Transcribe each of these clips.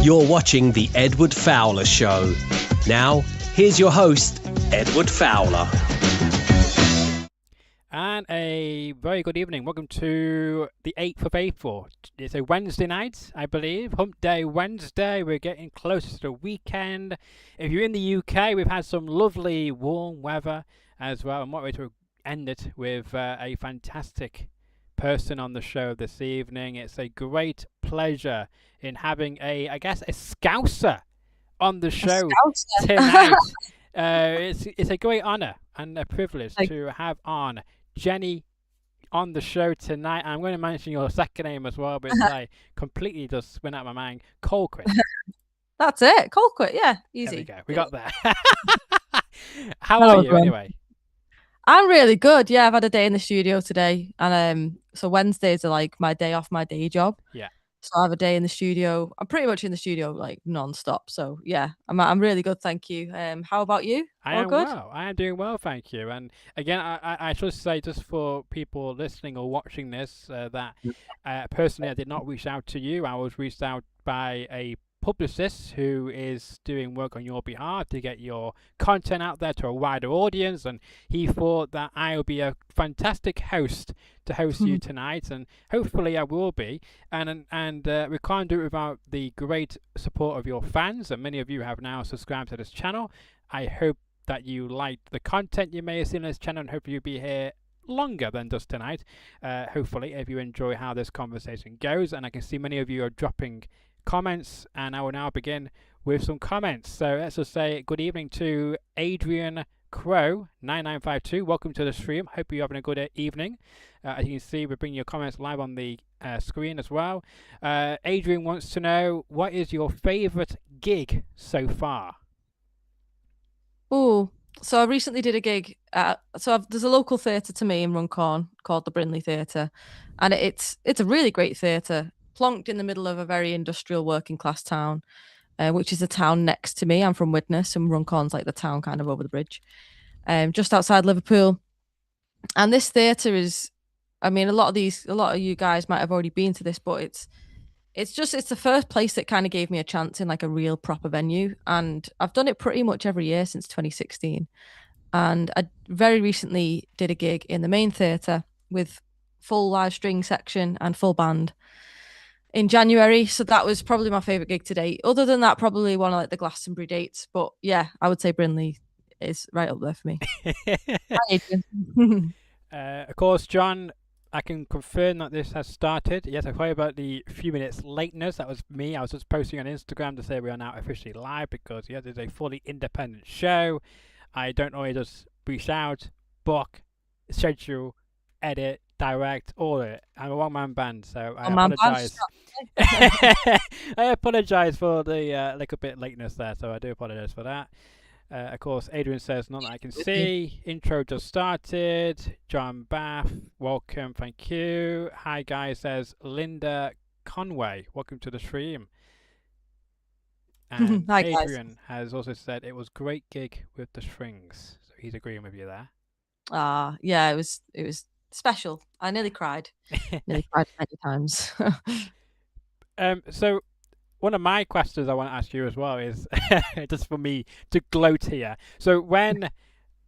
You're watching The Edward Fowler Show. Now, here's your host, Edward Fowler. And a very good evening. Welcome to the 8th of April. It's a Wednesday night, I believe. Hump Day Wednesday. We're getting closer to the weekend. If you're in the UK, we've had some lovely warm weather as well. I'm ready to end it with a fantastic person on the show this evening. It's a great pleasure in having a Scouser on the show tonight. It's a great honour and a privilege to have on Jenny on the show tonight. I'm going to mention your second name as well, but I completely just went out of my mind. Colquitt. That's it. Colquitt, yeah. Easy. There we go. We got there. How are you anyway? I'm really good. Yeah, I've had a day in the studio today. And so Wednesdays are like my day off my day job. Yeah. So I have a day in the studio. I'm pretty much in the studio like non-stop. So yeah, I'm really good, thank you. How about you? I am doing well, thank you. And again, I should say, just for people listening or watching this, that personally I did not reach out to you. I was reached out by a publicist who is doing work on your behalf to get your content out there to a wider audience, and he thought that I would be a fantastic host to host you tonight, and hopefully I will be, and we can't do it without the great support of your fans, and many of you have now subscribed to this channel. I hope that you liked the content you may have seen on this channel, and hopefully you'll be here longer than just tonight, hopefully, if you enjoy how this conversation goes. And I can see many of you are dropping comments, and I will now begin with some comments. So let's just say good evening to Adrian Crow 9952. Welcome to the stream. Hope you're having a good evening. As you can see, we're bringing your comments live on the screen as well. Adrian wants to know, what is your favorite gig so far? Oh, so I recently did a gig there's a local theatre to me in Runcorn called the Brindley Theatre, and it's a really great theatre, plonked in the middle of a very industrial working class town, which is the town next to me. I'm from Widnes, and Runcorn's like the town kind of over the bridge, just outside Liverpool. And this theatre is, I mean, a lot of you guys might have already been to this, but it's the first place that kind of gave me a chance in like a real proper venue. And I've done it pretty much every year since 2016. And I very recently did a gig in the main theatre with full live string section and full band in January. So that was probably my favourite gig to date. Other than that, probably one of like the Glastonbury dates. But yeah, I would say Brindley is right up there for me. Of course, John, I can confirm that this has started. Yes, I've heard about the few minutes lateness. That was me. I was just posting on Instagram to say we are now officially live, because yes, it's a fully independent show. I don't always just reach out, book, schedule, edit, direct, all of it. I'm a one-man band, so I apologise. I apologise for the little bit lateness there, so I do apologise for that. Of course, Adrian says, not that I can see. Intro just started. John Bath, welcome, thank you. Hi, guys, says Linda Conway. Welcome to the stream. And Hi, Adrian has also said it was great gig with the strings. So he's agreeing with you there. Yeah, it was special. I nearly cried. Many times. So one of my questions I want to ask you as well is just for me to gloat here. So when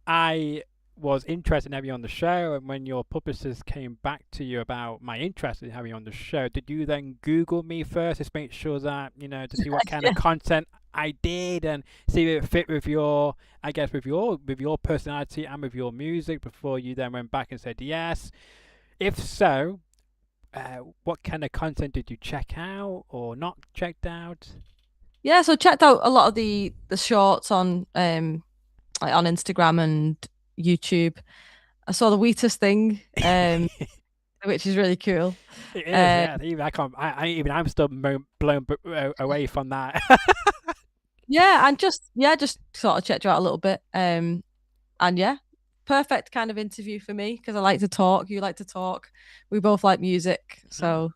I was interested in having you on the show, and when your publicist came back to you about my interest in having you on the show, did you then Google me first, just make sure that, to see what kind of content I did and see if it fit with your, I guess, with your personality and with your music, before you then went back and said yes? If so, what kind of content did you check out or not checked out? Yeah, so checked out a lot of the shorts on Instagram and YouTube. I saw the Wheatus thing, which is really cool. It is, yeah. I'm still blown away from that. Yeah, and just sort of checked you out a little bit. And yeah, perfect kind of interview for me, because I like to talk. You like to talk. We both like music, so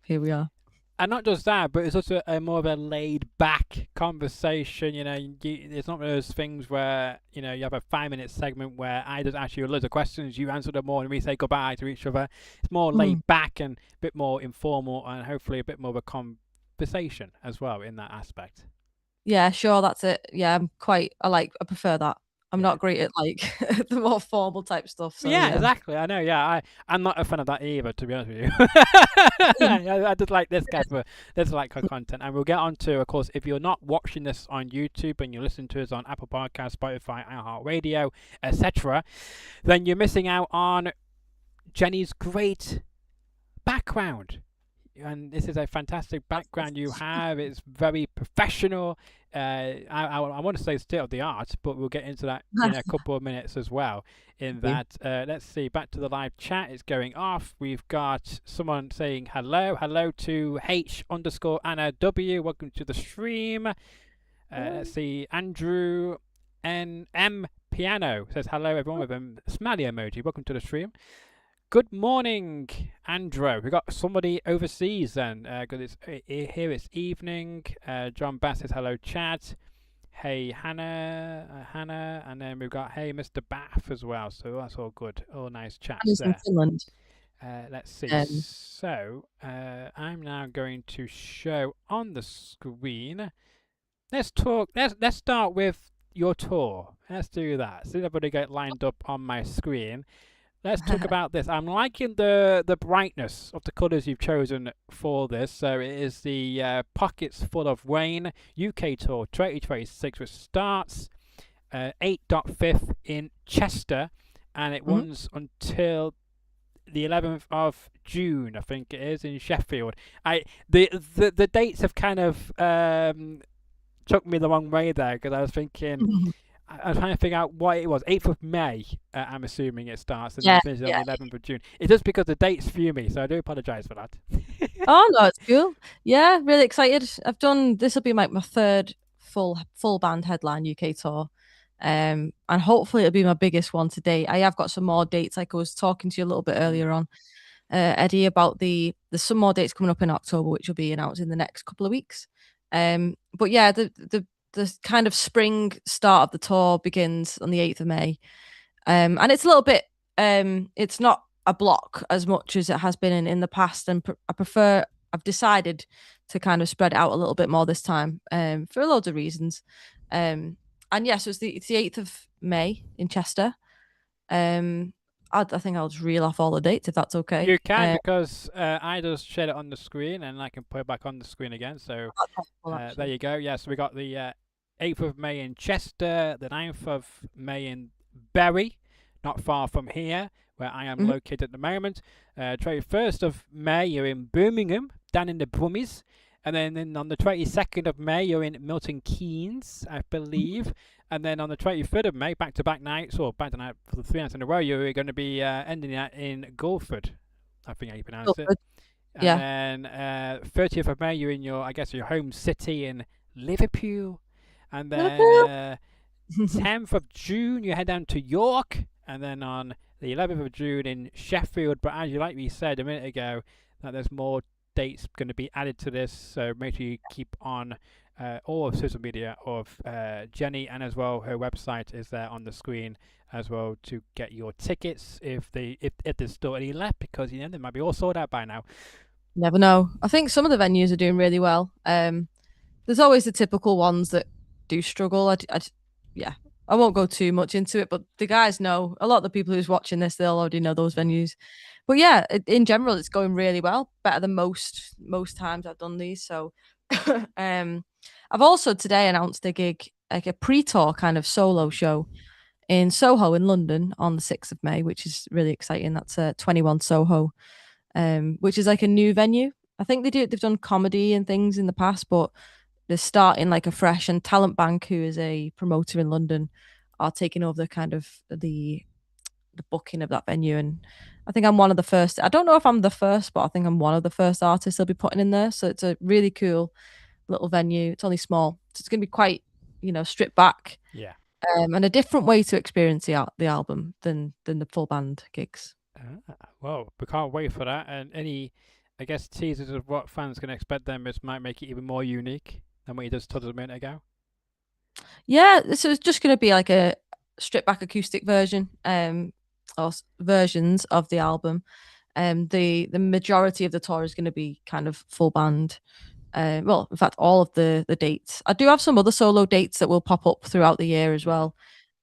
here we are. And not just that, but it's also a more of a laid-back conversation. It's not one of those things where you have a 5-minute segment where I just ask you loads of questions, you answer them all, and we say goodbye to each other. It's more laid back and a bit more informal, and hopefully a bit more of a conversation as well in that aspect. Yeah, sure, that's it. Yeah, I prefer that. I'm Yeah. not great at like the more formal type stuff. So Yeah, yeah. exactly. I know. Yeah, I'm not a fan of that either, to be honest with you. I just like this guy for this like content, and we'll get on to, of course, if you're not watching this on YouTube and you're listening to us on Apple Podcasts, Spotify, iHeartRadio, etc., then you're missing out on Jenny's great background. And this is a fantastic background you have. It's very professional. I want to say state of the art, but we'll get into that in a couple of minutes as well. In that, let's see, back to the live chat. It's going off. We've got someone saying hello. Hello to H_Anna W. Welcome to the stream. Let's see, Andrew NM Piano says hello, everyone, with a smiley emoji. Welcome to the stream. Good morning, Andrew. We got somebody overseas then, because here it's evening. John Bass says hello, chat. Hey, Hannah, and then we've got hey, Mr. Bath as well. So that's all good, all nice chats there. In Finland. Let's see. So I'm now going to show on the screen. Let's talk. Let's start with your tour. Let's do that. So everybody get lined up on my screen. Let's talk about this. I'm liking the brightness of the colours you've chosen for this. So it is the Pockets Full of Rain UK Tour 2026, which starts 8.5 in Chester, and it runs until the 11th of June, I think it is, in Sheffield. The dates have kind of took me the wrong way there, because I was thinking. I was trying to figure out what it was. 8th of May, I'm assuming it starts, and then finishes on the 11th of June. It's just because the dates few me, so I do apologise for that. Oh no, it's cool. Yeah, really excited. This will be like my third full band headline UK tour. And hopefully it'll be my biggest one to date. I have got some more dates, like I was talking to you a little bit earlier on, Eddie, about there's some more dates coming up in October, which will be announced in the next couple of weeks. But yeah, the kind of spring start of the tour begins on the 8th of May. And it's a little bit, it's not a block as much as it has been in the past. And I've decided to kind of spread it out a little bit more this time for loads of reasons. And yes, it's the 8th of May in Chester. I think I'll just reel off all the dates if that's okay. You can, because I just shared it on the screen and I can put it back on the screen again. So there you go. Yeah, so we got the 8th of May in Chester, the 9th of May in Bury, not far from here, where I am located at the moment. 21st of May, you're in Birmingham, down in the Brummies. And then on the 22nd of May, you're in Milton Keynes, I believe. And then on the 23rd of May, back-to-back nights, or back-to-night for the 3 nights in a row, you're going to be ending that in Guildford, I think how you pronounce it. And then 30th of May, you're in your home city in Liverpool. And then 10th of June, you head down to York. And then on the 11th of June in Sheffield. But as you like we said a minute ago, that there's more dates going to be added to this. So make sure you keep on all of social media of Jenny, and as well her website is there on the screen as well to get your tickets if there's still any left, because they might be all sold out by now. Never know. I think some of the venues are doing really well. There's always the typical ones that do struggle. I won't go too much into it, but the guys know. A lot of the people who's watching this, they'll already know those venues. But yeah, in general, it's going really well, better than most times I've done these. So I've also today announced a gig, like a pre-tour kind of solo show in Soho in London on the 6th of May, which is really exciting. That's 21 Soho, which is like a new venue. I think they've done comedy and things in the past, but they're starting like a fresh, and Talent Bank, who is a promoter in London, are taking over the kind of the booking of that venue. And I think I'm one of the first. I don't know if I'm the first, but I think I'm one of the first artists they'll be putting in there. So it's a really cool little venue. It's only small, so it's going to be quite, stripped back. Yeah. And a different way to experience the album than the full band gigs. Well, we can't wait for that. And any, I guess, teasers of what fans can expect then, this might make it even more unique than what you just told us a minute ago. Yeah, so it's just going to be like a stripped back acoustic version, or versions of the album. The majority of the tour is going to be kind of full band, Well, in fact, all of the dates. I do have some other solo dates that will pop up throughout the year as well.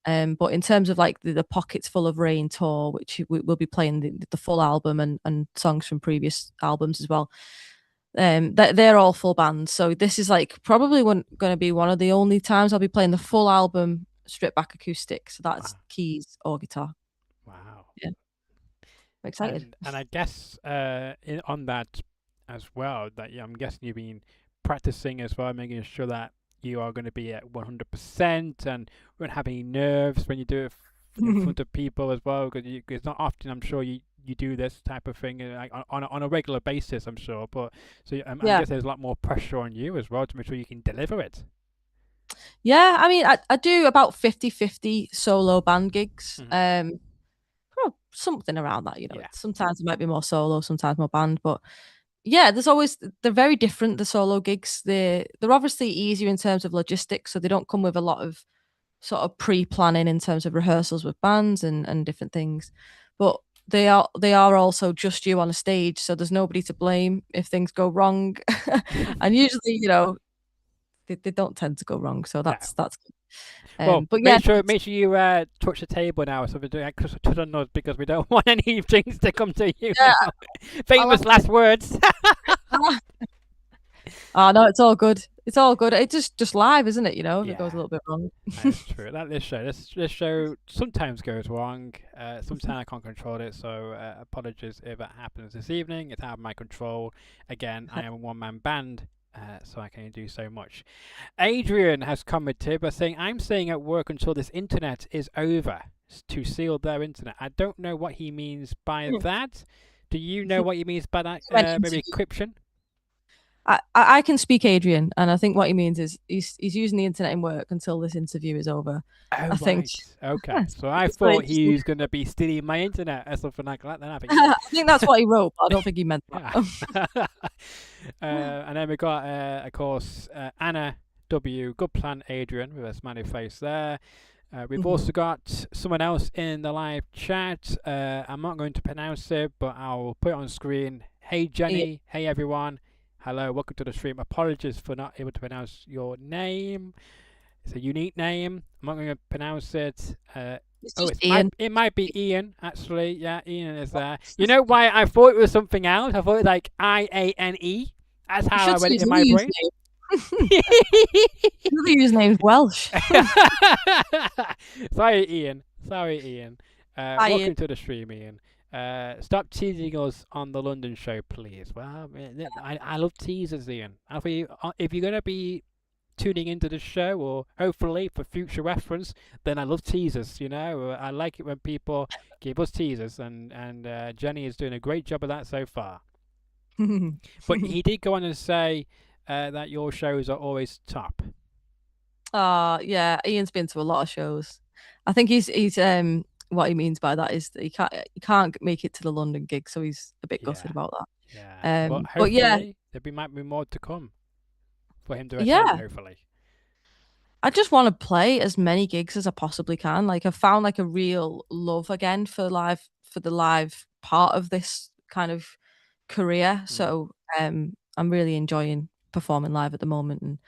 But in terms of like the Pockets Full of Rain tour, which we'll be playing the full album and songs from previous albums as well. They're all full bands. So this is like probably going to be one of the only times I'll be playing the full album stripped back acoustic. So that's keys or guitar. Wow. Yeah. I'm excited. And I guess on that as well, that I'm guessing you've been practicing as well, making sure that you are going to be at 100% and won't have any nerves when you do it in front of people as well, because it's not often, I'm sure, you do this type of thing like on a regular basis, I'm sure. But so I guess there's a lot more pressure on you as well to make sure you can deliver it. Yeah, I mean, I do about 50-50 solo band gigs. Something around that, Sometimes it might be more solo, sometimes more band, but yeah, they're very different, the solo gigs. They're obviously easier in terms of logistics, so they don't come with a lot of sort of pre-planning in terms of rehearsals with bands and different things. But they are also just you on a stage, so there's nobody to blame if things go wrong. And usually, they don't tend to go wrong, so that's good. Well, but make sure you touch the table now, so we do touch on us, because we don't want any things to come to you. Yeah, famous last words. Oh no, it's all good. It's all good. It's just live, isn't it? If it goes a little bit wrong. That's true. This show sometimes goes wrong. Sometimes I can't control it. So apologies if it happens this evening. It's out of my control. Again, I am a one-man band. So I can do so much. Adrian has commented by saying, I'm staying at work until this internet is over to seal their internet. I don't know what he means by that. Do you know what he means by that? Maybe encryption? I can speak Adrian, and I think what he means is he's using the internet in work until this interview is over. I think. Okay. Yeah, so I thought he was going to be stealing my internet or something like that. Then I think that's what he wrote, but I don't think he meant that. And then we got, of course, Anna W. Good plan, Adrian, with a smiley face there. We've also got someone else in the live chat. I'm not going to pronounce it, but I'll put it on screen. Hey, Jenny. Hey, everyone. Hello, welcome to the stream. Apologies for not able to pronounce your name. It's a unique name. I'm not going to pronounce it. It might be Ian, actually. Yeah, Ian is there. You know why I thought it was something else? I thought it was like IANE. That's how I read it in my brain. The username's Welsh. Sorry, Ian. Welcome to the stream, Ian. Stop teasing us on the London show, please. Well, I love teasers, Ian. If you're going to be tuning into the show, or hopefully for future reference, then I love teasers. I like it when people give us teasers, and Jenny is doing a great job of that so far. But he did go on and say that your shows are always top. Yeah, Ian's been to a lot of shows. I think he's what he means by that is that he can't make it to the London gig, so he's a bit gutted about that. Yeah. But yeah, there might be more to come for him to attend, hopefully. I just want to play as many gigs as I possibly can. Like, I've found like a real love again for the live part of this kind of career. So I'm really enjoying performing live at the moment, and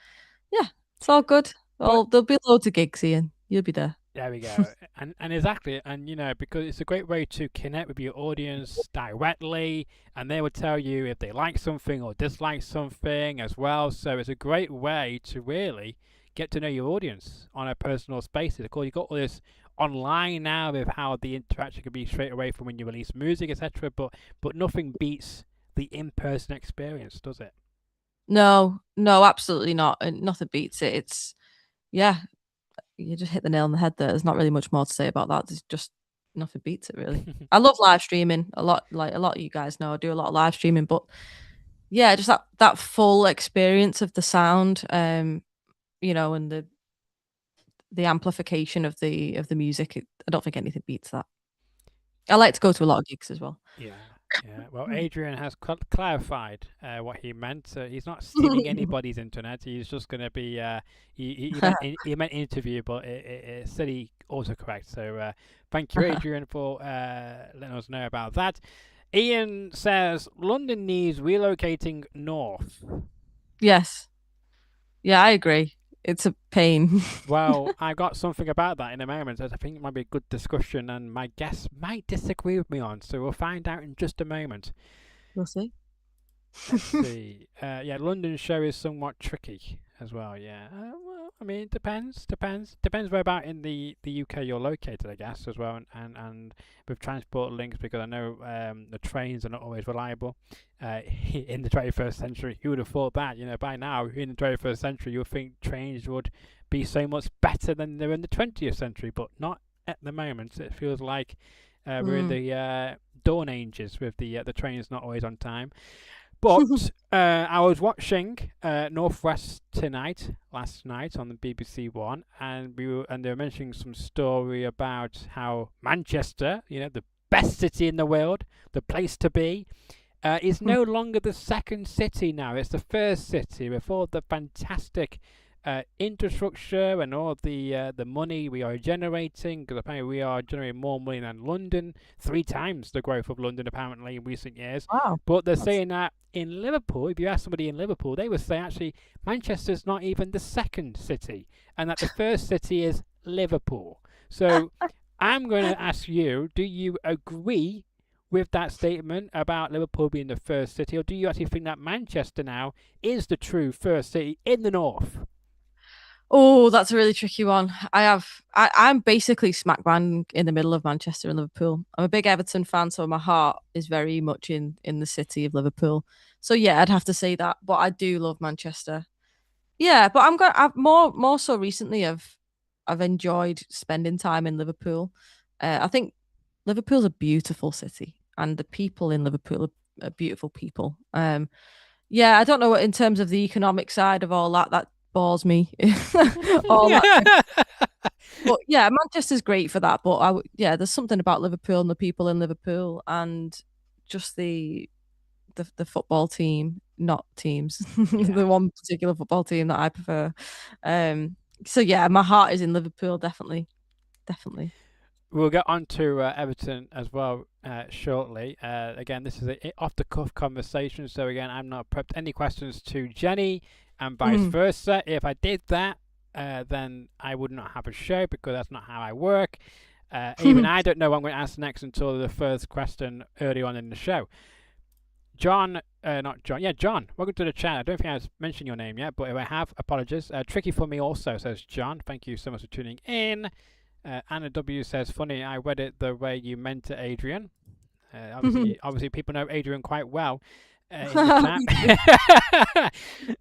yeah, it's all good. There'll be loads of gigs, Ian. You'll be there. There we go. and exactly, and because it's a great way to connect with your audience directly, and they will tell you if they like something or dislike something as well. So it's a great way to really get to know your audience on a personal basis. Of course, you've got all this online now with how the interaction can be straight away from when you release music, etc. But nothing beats the in-person experience, does it? No, absolutely not. Nothing beats it. It's you just hit the nail on the head there. There's not really much more to say about that. There's just nothing beats it, really. I love live streaming a lot. Like a lot of you guys know, I do a lot of live streaming, but yeah, just that full experience of the sound, and the amplification of the music. I don't think anything beats that. I like to go to a lot of gigs as well. Yeah. Well, Adrian has clarified what he meant. He's not stealing anybody's internet. He's just going to be. He meant interview, but it said he autocorrect. So thank you, Adrian, for letting us know about that. Ian says London needs relocating north. Yes. Yeah, I agree. It's a pain. Well, I've got something about that in a moment that I think might be a good discussion, and my guests might disagree with me on, so we'll find out in just a moment. We'll see. Let's see. Yeah, London show is somewhat tricky as well. Yeah. Well, I mean, it depends where about in the UK you're located, I guess, as well, and with transport links, because I know the trains are not always reliable. In the 21st century, who would have thought that? You know, by now in the 21st century, you'd think trains would be so much better than they were in the 20th century, but not at the moment. It feels like we're in the dawn ages with the trains not always on time. But I was watching Northwest Tonight last night on the BBC One, and they were mentioning some story about how Manchester, you know, the best city in the world, the place to be, is no longer the second city now. It's the first city with all the fantastic infrastructure and all the money we are generating. Because apparently we are generating more money than London, 3 times the growth of London apparently in recent years. Wow. But they're saying that in Liverpool, if you ask somebody in Liverpool, they would say actually Manchester's not even the second city, and that the first city is Liverpool. So I'm going to ask you: do you agree with that statement about Liverpool being the first city, or do you actually think that Manchester now is the true first city in the north? Oh, that's a really tricky one. I'm basically smack bang in the middle of Manchester and Liverpool. I'm a big Everton fan, so my heart is very much in the city of Liverpool. So yeah, I'd have to say that. But I do love Manchester. Yeah, but I've more so recently. I've enjoyed spending time in Liverpool. I think Liverpool's a beautiful city, and the people in Liverpool are beautiful people. Yeah, I don't know what in terms of the economic side of all that. That bores me. all that. But yeah, Manchester's great for that. But yeah, there's something about Liverpool and the people in Liverpool, and just the football team, not teams, the one particular football team that I prefer. So yeah, my heart is in Liverpool, definitely. We'll get on to Everton as well shortly. Again, this is an off the cuff conversation, so again, I'm not prepped any questions to Jenny and vice versa. If I did that, then I would not have a show because that's not how I work. Even I don't know what I'm going to ask next until the first question early on in the show. John, not John, yeah, John, welcome to the chat. I don't think I've mentioned your name yet, but if I have, apologies. Tricky for me also, says John. Thank you so much for tuning in. Anna W says, funny, I read it the way you meant it, Adrian. Obviously, people know Adrian quite well in the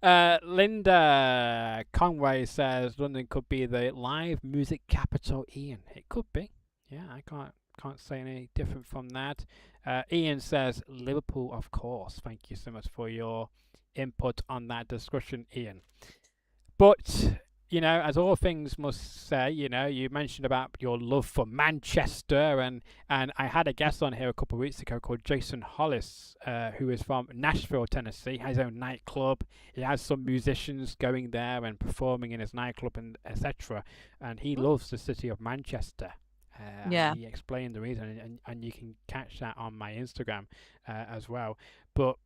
chat. Linda Conway says, London could be the live music capital, Ian. It could be. Yeah, I can't say any different from that. Ian says, Liverpool, of course. Thank you so much for your input on that discussion, Ian. But you know, as all things must say, you know, you mentioned about your love for Manchester, and I had a guest on here a couple of weeks ago called Jason Hollis, who is from Nashville, Tennessee. He has his own nightclub. He has some musicians going there and performing in his nightclub, and etc. And he loves the city of Manchester. Yeah. He explained the reason, and you can catch that on my Instagram as well. But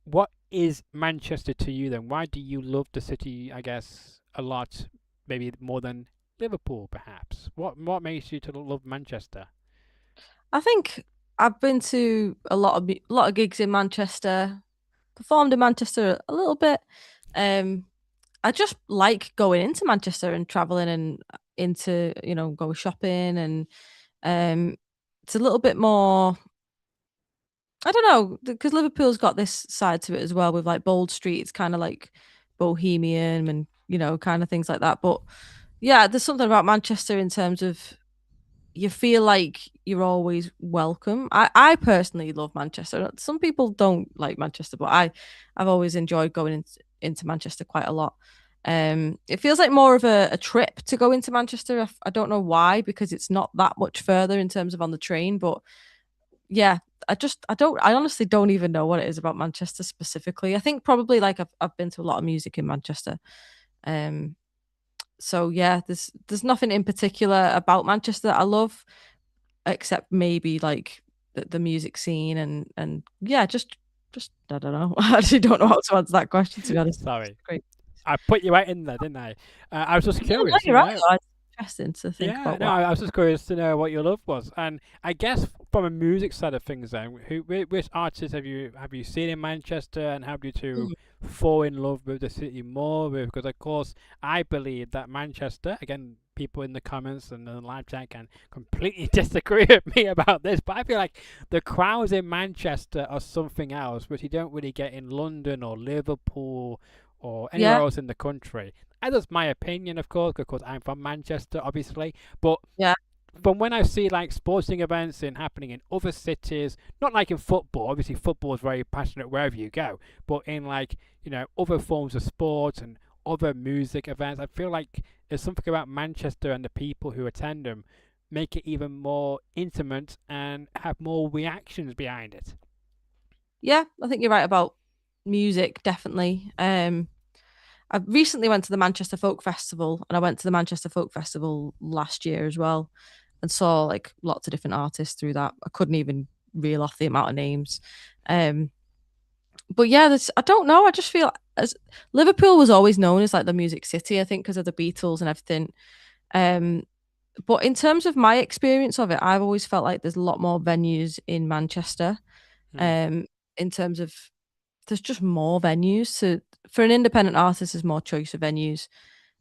what is Manchester to you then? Why do you love the city, I guess, a lot, maybe more than Liverpool, perhaps? What makes you to love Manchester? I think I've been to a lot of gigs in Manchester, performed in Manchester a little bit. I just like going into Manchester and traveling and into, you know, go shopping, and it's a little bit more, I don't know, because Liverpool's got this side to it as well with like bold streets, kind of like bohemian and, you know, kind of things like that. But yeah, there's something about Manchester in terms of you feel like you're always welcome. I personally love Manchester. Some people don't like Manchester, but I've always enjoyed going into Manchester quite a lot. It feels like more of a trip to go into Manchester. I don't know why, because it's not that much further in terms of on the train, but yeah, I honestly don't even know what it is about Manchester specifically. I think probably like I've been to a lot of music in Manchester. So yeah, there's nothing in particular about Manchester that I love, except maybe like the music scene, and yeah, just just I don't know. I actually don't know how to answer that question, to be honest. Sorry, Great. I put you right in there, didn't I? I was just Yeah, no, curious, you're right. It's interesting to think Yeah, about no, what. I was just curious to know what your love was, and I guess from a music side of things, then, which artists have you seen in Manchester, and have you to Mm. fall in love with the city more with? Because of course, I believe that Manchester, again, people in the comments and the live chat can completely disagree with me about this, but I feel like the crowds in Manchester are something else, which you don't really get in London or Liverpool or anywhere Yeah, else in the country. And that's my opinion, of course, because I'm from Manchester, obviously. But yeah, from when I see like sporting events happening in other cities, not like in football. Obviously, football is very passionate wherever you go. But in like other forms of sport and other music events, I feel like there's something about Manchester and the people who attend them make it even more intimate and have more reactions behind it. yeah. I think you're right about music, definitely. I recently went to the Manchester Folk Festival, and I went to the Manchester Folk Festival last year as well, and saw like lots of different artists through that. I couldn't even reel off the amount of names. Um, but yeah, I don't know. I just feel as Liverpool was always known as like the music city, I think, because of the Beatles and everything. Um, but in terms of my experience of it, I've always felt like there's a lot more venues in Manchester. Hmm. Um, in terms of there's just more venues. So for an independent artist, there's more choice of venues.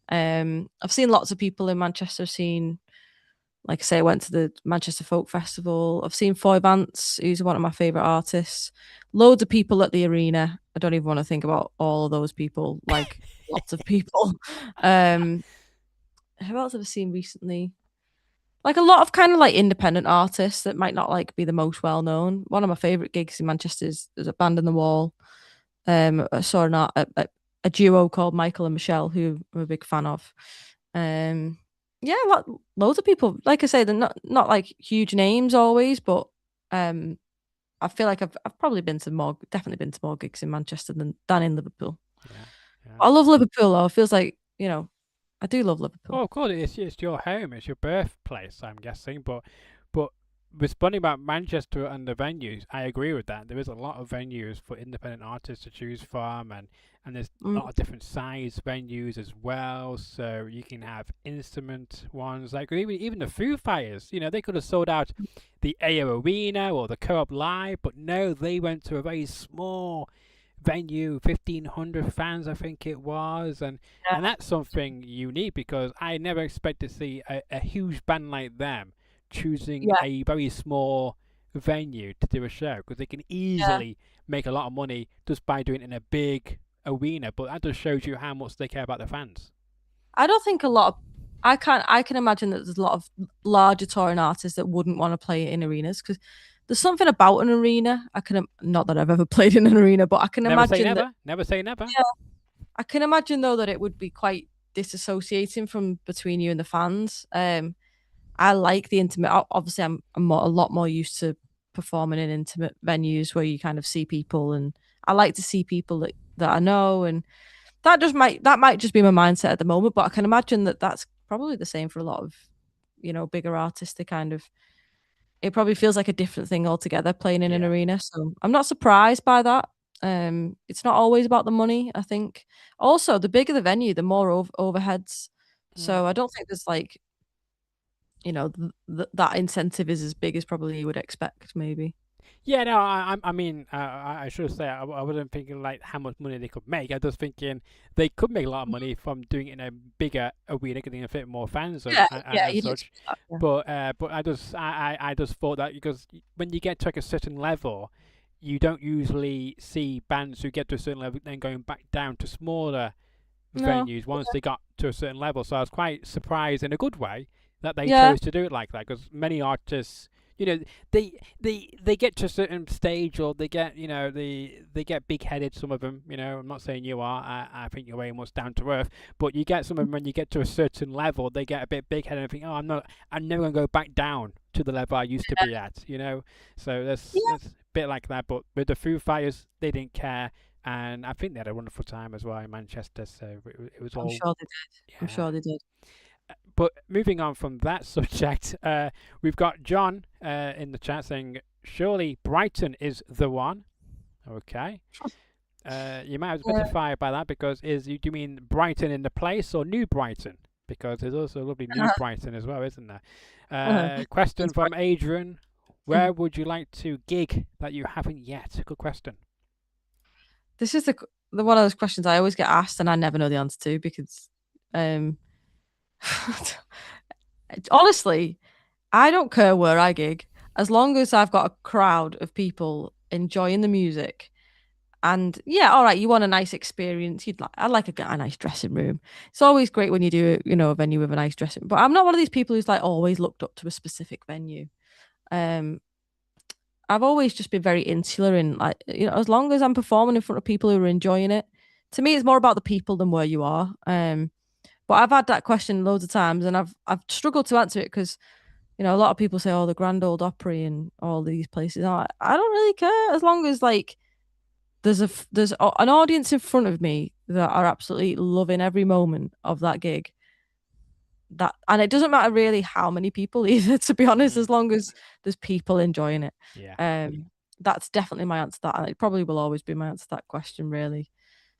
I've seen lots of people in Manchester. Seen, like I say, I went to the Manchester Folk Festival. I've seen Foy Vance, who's one of my favorite artists. Loads of people at the arena. I don't even want to think about all of those people. Like lots of people. Um, who else have I seen recently? Like a lot of kind of like independent artists that might not like be the most well known. One of my favorite gigs in Manchester is there's a band in the wall. I saw a duo called Michael and Michelle, who I'm a big fan of. Um, yeah, loads of people. Like I say, they're not like huge names always, but um, I feel like I've probably definitely been to more gigs in Manchester than in Liverpool. Yeah, yeah. I love Liverpool though. It feels like I do love Oh, Liverpool. of course, it's your home, it's your birthplace, I'm guessing. But responding about Manchester and the venues, I agree with that. There is a lot of venues for independent artists to choose from, and there's a Mm, lot of different size venues as well. So you can have instrument ones, like even the Foo Fighters. They could have sold out the AO Arena or the Co-op Live, but no, they went to a very small venue, 1,500 fans, I think it was, and yeah, that's something unique because I never expect to see a huge band like them choosing yeah, a very small venue to do a show because they can yeah. easily make a lot of money just by doing it in a big arena. But that just shows you how much they care about the fans. I don't think a lot of I can imagine that there's a lot of larger touring artists that wouldn't want to play it in arenas because there's something about an arena. Not that I've ever played in an arena, but I can Never say imagine that. never. Never say never. Yeah, I can imagine though that it would be quite disassociating from between you and the fans. I like the intimate. Obviously, a lot more used to performing in intimate venues where you kind of see people, and I like to see people that I know, and that might just be my mindset at the moment. But I can imagine that that's probably the same for a lot of bigger artists. They kind of it probably feels like a different thing altogether playing in an Yeah. arena. So I'm not surprised by that. It's not always about the money, I think. Also, the bigger the venue, the more overheads. Mm. So I don't think there's like, that incentive is as big as probably you would expect, maybe. Yeah, no, I mean, I should say I wasn't thinking like how much money they could make. I was thinking they could make a lot of money from doing it in a bigger arena, getting a fit more fans and, Yeah, and, yeah, and you'd such. expect that, yeah. But I just thought that because when you get to like a certain level, you don't usually see bands who get to a certain level then going back down to smaller No. venues once they got to a certain level. So I was quite surprised in a good way that they Yeah, chose to do it like that because many artists, you know, they get to a certain stage or they get they get big headed. Some of them, I'm not saying you are. I think you're very much down to earth. But you get some of them when you get to a certain level, they get a bit big headed and think, oh, I'm never gonna go back down to the level I used to be at. So yeah. that's a bit like that. But with the Foo Fighters, they didn't care and I think they had a wonderful time as well in Manchester. So it was I'm all sure they did. I'm yeah. sure they did. But moving on from that subject, we've got John in the chat saying, "Surely Brighton is the one." Okay. You might have to Yeah. specify by that because do you mean Brighton in the place or New Brighton? Because there's also a lovely New Brighton as well, isn't there? Question It's from Adrian. Mm. Where would you like to gig that you haven't yet? Good question. This is the one of those questions I always get asked and I never know the answer to because honestly, I don't care where I gig as long as I've got a crowd of people enjoying the music. And yeah, all right, you want a nice experience. I'd like a nice dressing room. It's always great when you do, a venue with a nice dressing room. But I'm not one of these people who's like always looked up to a specific venue. Um, I've always just been very insular in like, as long as I'm performing in front of people who are enjoying it. To me, it's more about the people than where you are. But I've had that question loads of times, and I've struggled to answer it because a lot of people say, "Oh, the Grand Old Opry and all these places." I don't really care as long as like there's an audience in front of me that are absolutely loving every moment of that gig. And it doesn't matter really how many people either, to be honest, as long as there's people enjoying it. Yeah. That's definitely my answer to that, and it probably will always be my answer to that question, really.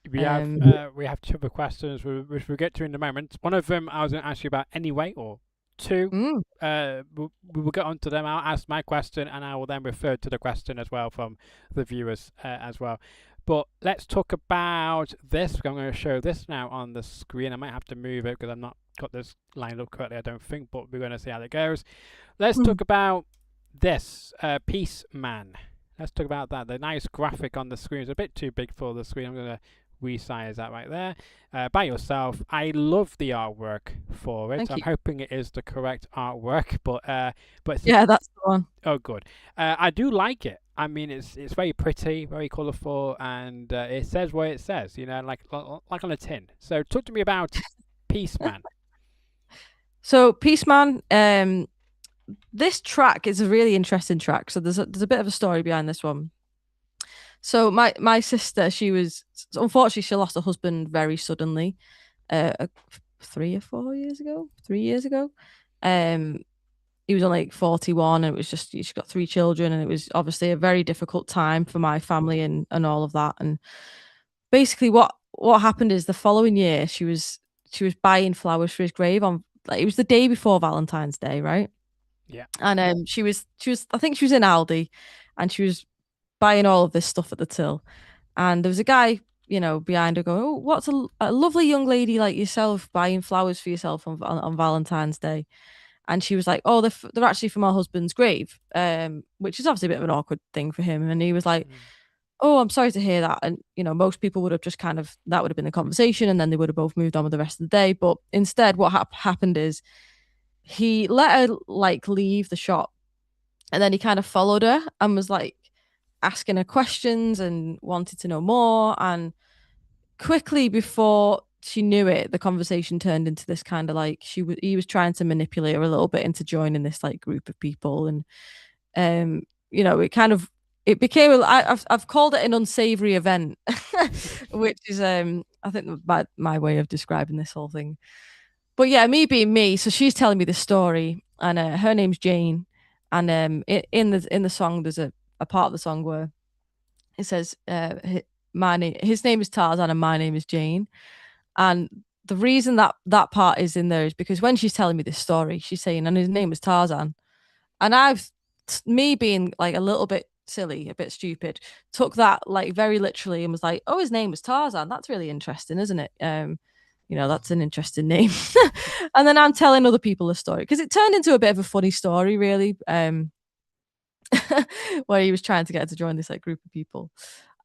We have two other questions which we'll get to in a moment. One of them I was going to ask you about anyway, or two. We will get onto them. I'll ask my question, and I will then refer to the question as well from the viewers as well. But let's talk about this. I'm going to show this now on the screen. I might have to move it because I've not got this lined up correctly, I don't think, but we're going to see how it goes. Let's talk about this, Peace Man. Let's talk about that. The nice graphic on the screen is a bit too big for the screen. I'm going to resize that right there. By yourself. I love the artwork for it. I'm hoping it is the correct artwork, but yeah, that's the one. Oh, good. I do like it. I mean, it's very pretty, very colourful, and it says what it says. Like on a tin. So talk to me about Peace Man. So Peace Man, this track is a really interesting track. So there's a bit of a story behind this one. So my sister, unfortunately she lost her husband very suddenly, 3 or 4 years ago, 3 years ago. He was only like 41, and it was just she's got 3 children, and it was obviously a very difficult time for my family and all of that. And basically, what happened is the following year she was buying flowers for his grave it was the day before Valentine's Day, right? Yeah. And she was I think she was in Aldi, and she was buying all of this stuff at the till, and there was a guy behind her going, "Oh, what's a lovely young lady like yourself buying flowers for yourself on Valentine's Day?" And she was like, "Oh, they're actually from our husband's grave," which is obviously a bit of an awkward thing for him. And he was like, "Oh, I'm sorry to hear that." And most people would have just that would have been the conversation, and then they would have both moved on with the rest of the day. But instead, what happened is he let her like leave the shop, and then he kind of followed her and was like asking her questions and wanted to know more. And quickly, before she knew it, the conversation turned into this kind of like he was trying to manipulate her a little bit into joining this like group of people. And it became I've called it an unsavory event, which is I think my way of describing this whole thing. But yeah, me being me, so she's telling me this story, and her name's Jane, and in the song there's a part of the song where it says his name is Tarzan and my name is Jane. And the reason that part is in there is because when she's telling me this story, she's saying, and his name is Tarzan. And me being like a little bit silly, a bit stupid, took that like very literally and was like, "Oh, his name was Tarzan. That's really interesting, isn't it? That's an interesting name." And then I'm telling other people the story because it turned into a bit of a funny story, really, where he was trying to get her to join this like group of people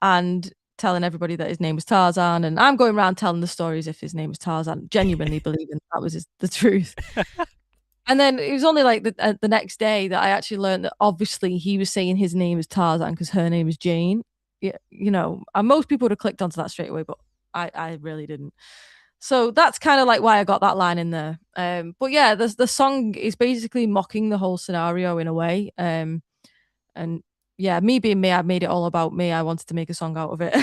and telling everybody that his name was Tarzan. And I'm going around telling the stories if his name was Tarzan, genuinely believing that was the truth. And then it was only like the next day that I actually learned that obviously he was saying his name is Tarzan because her name is Jane. Yeah, and most people would have clicked onto that straight away, but I really didn't. So that's kind of like why I got that line in there. But yeah, the song is basically mocking the whole scenario in a way. And yeah, me being me, I made it all about me. I wanted to make a song out of it.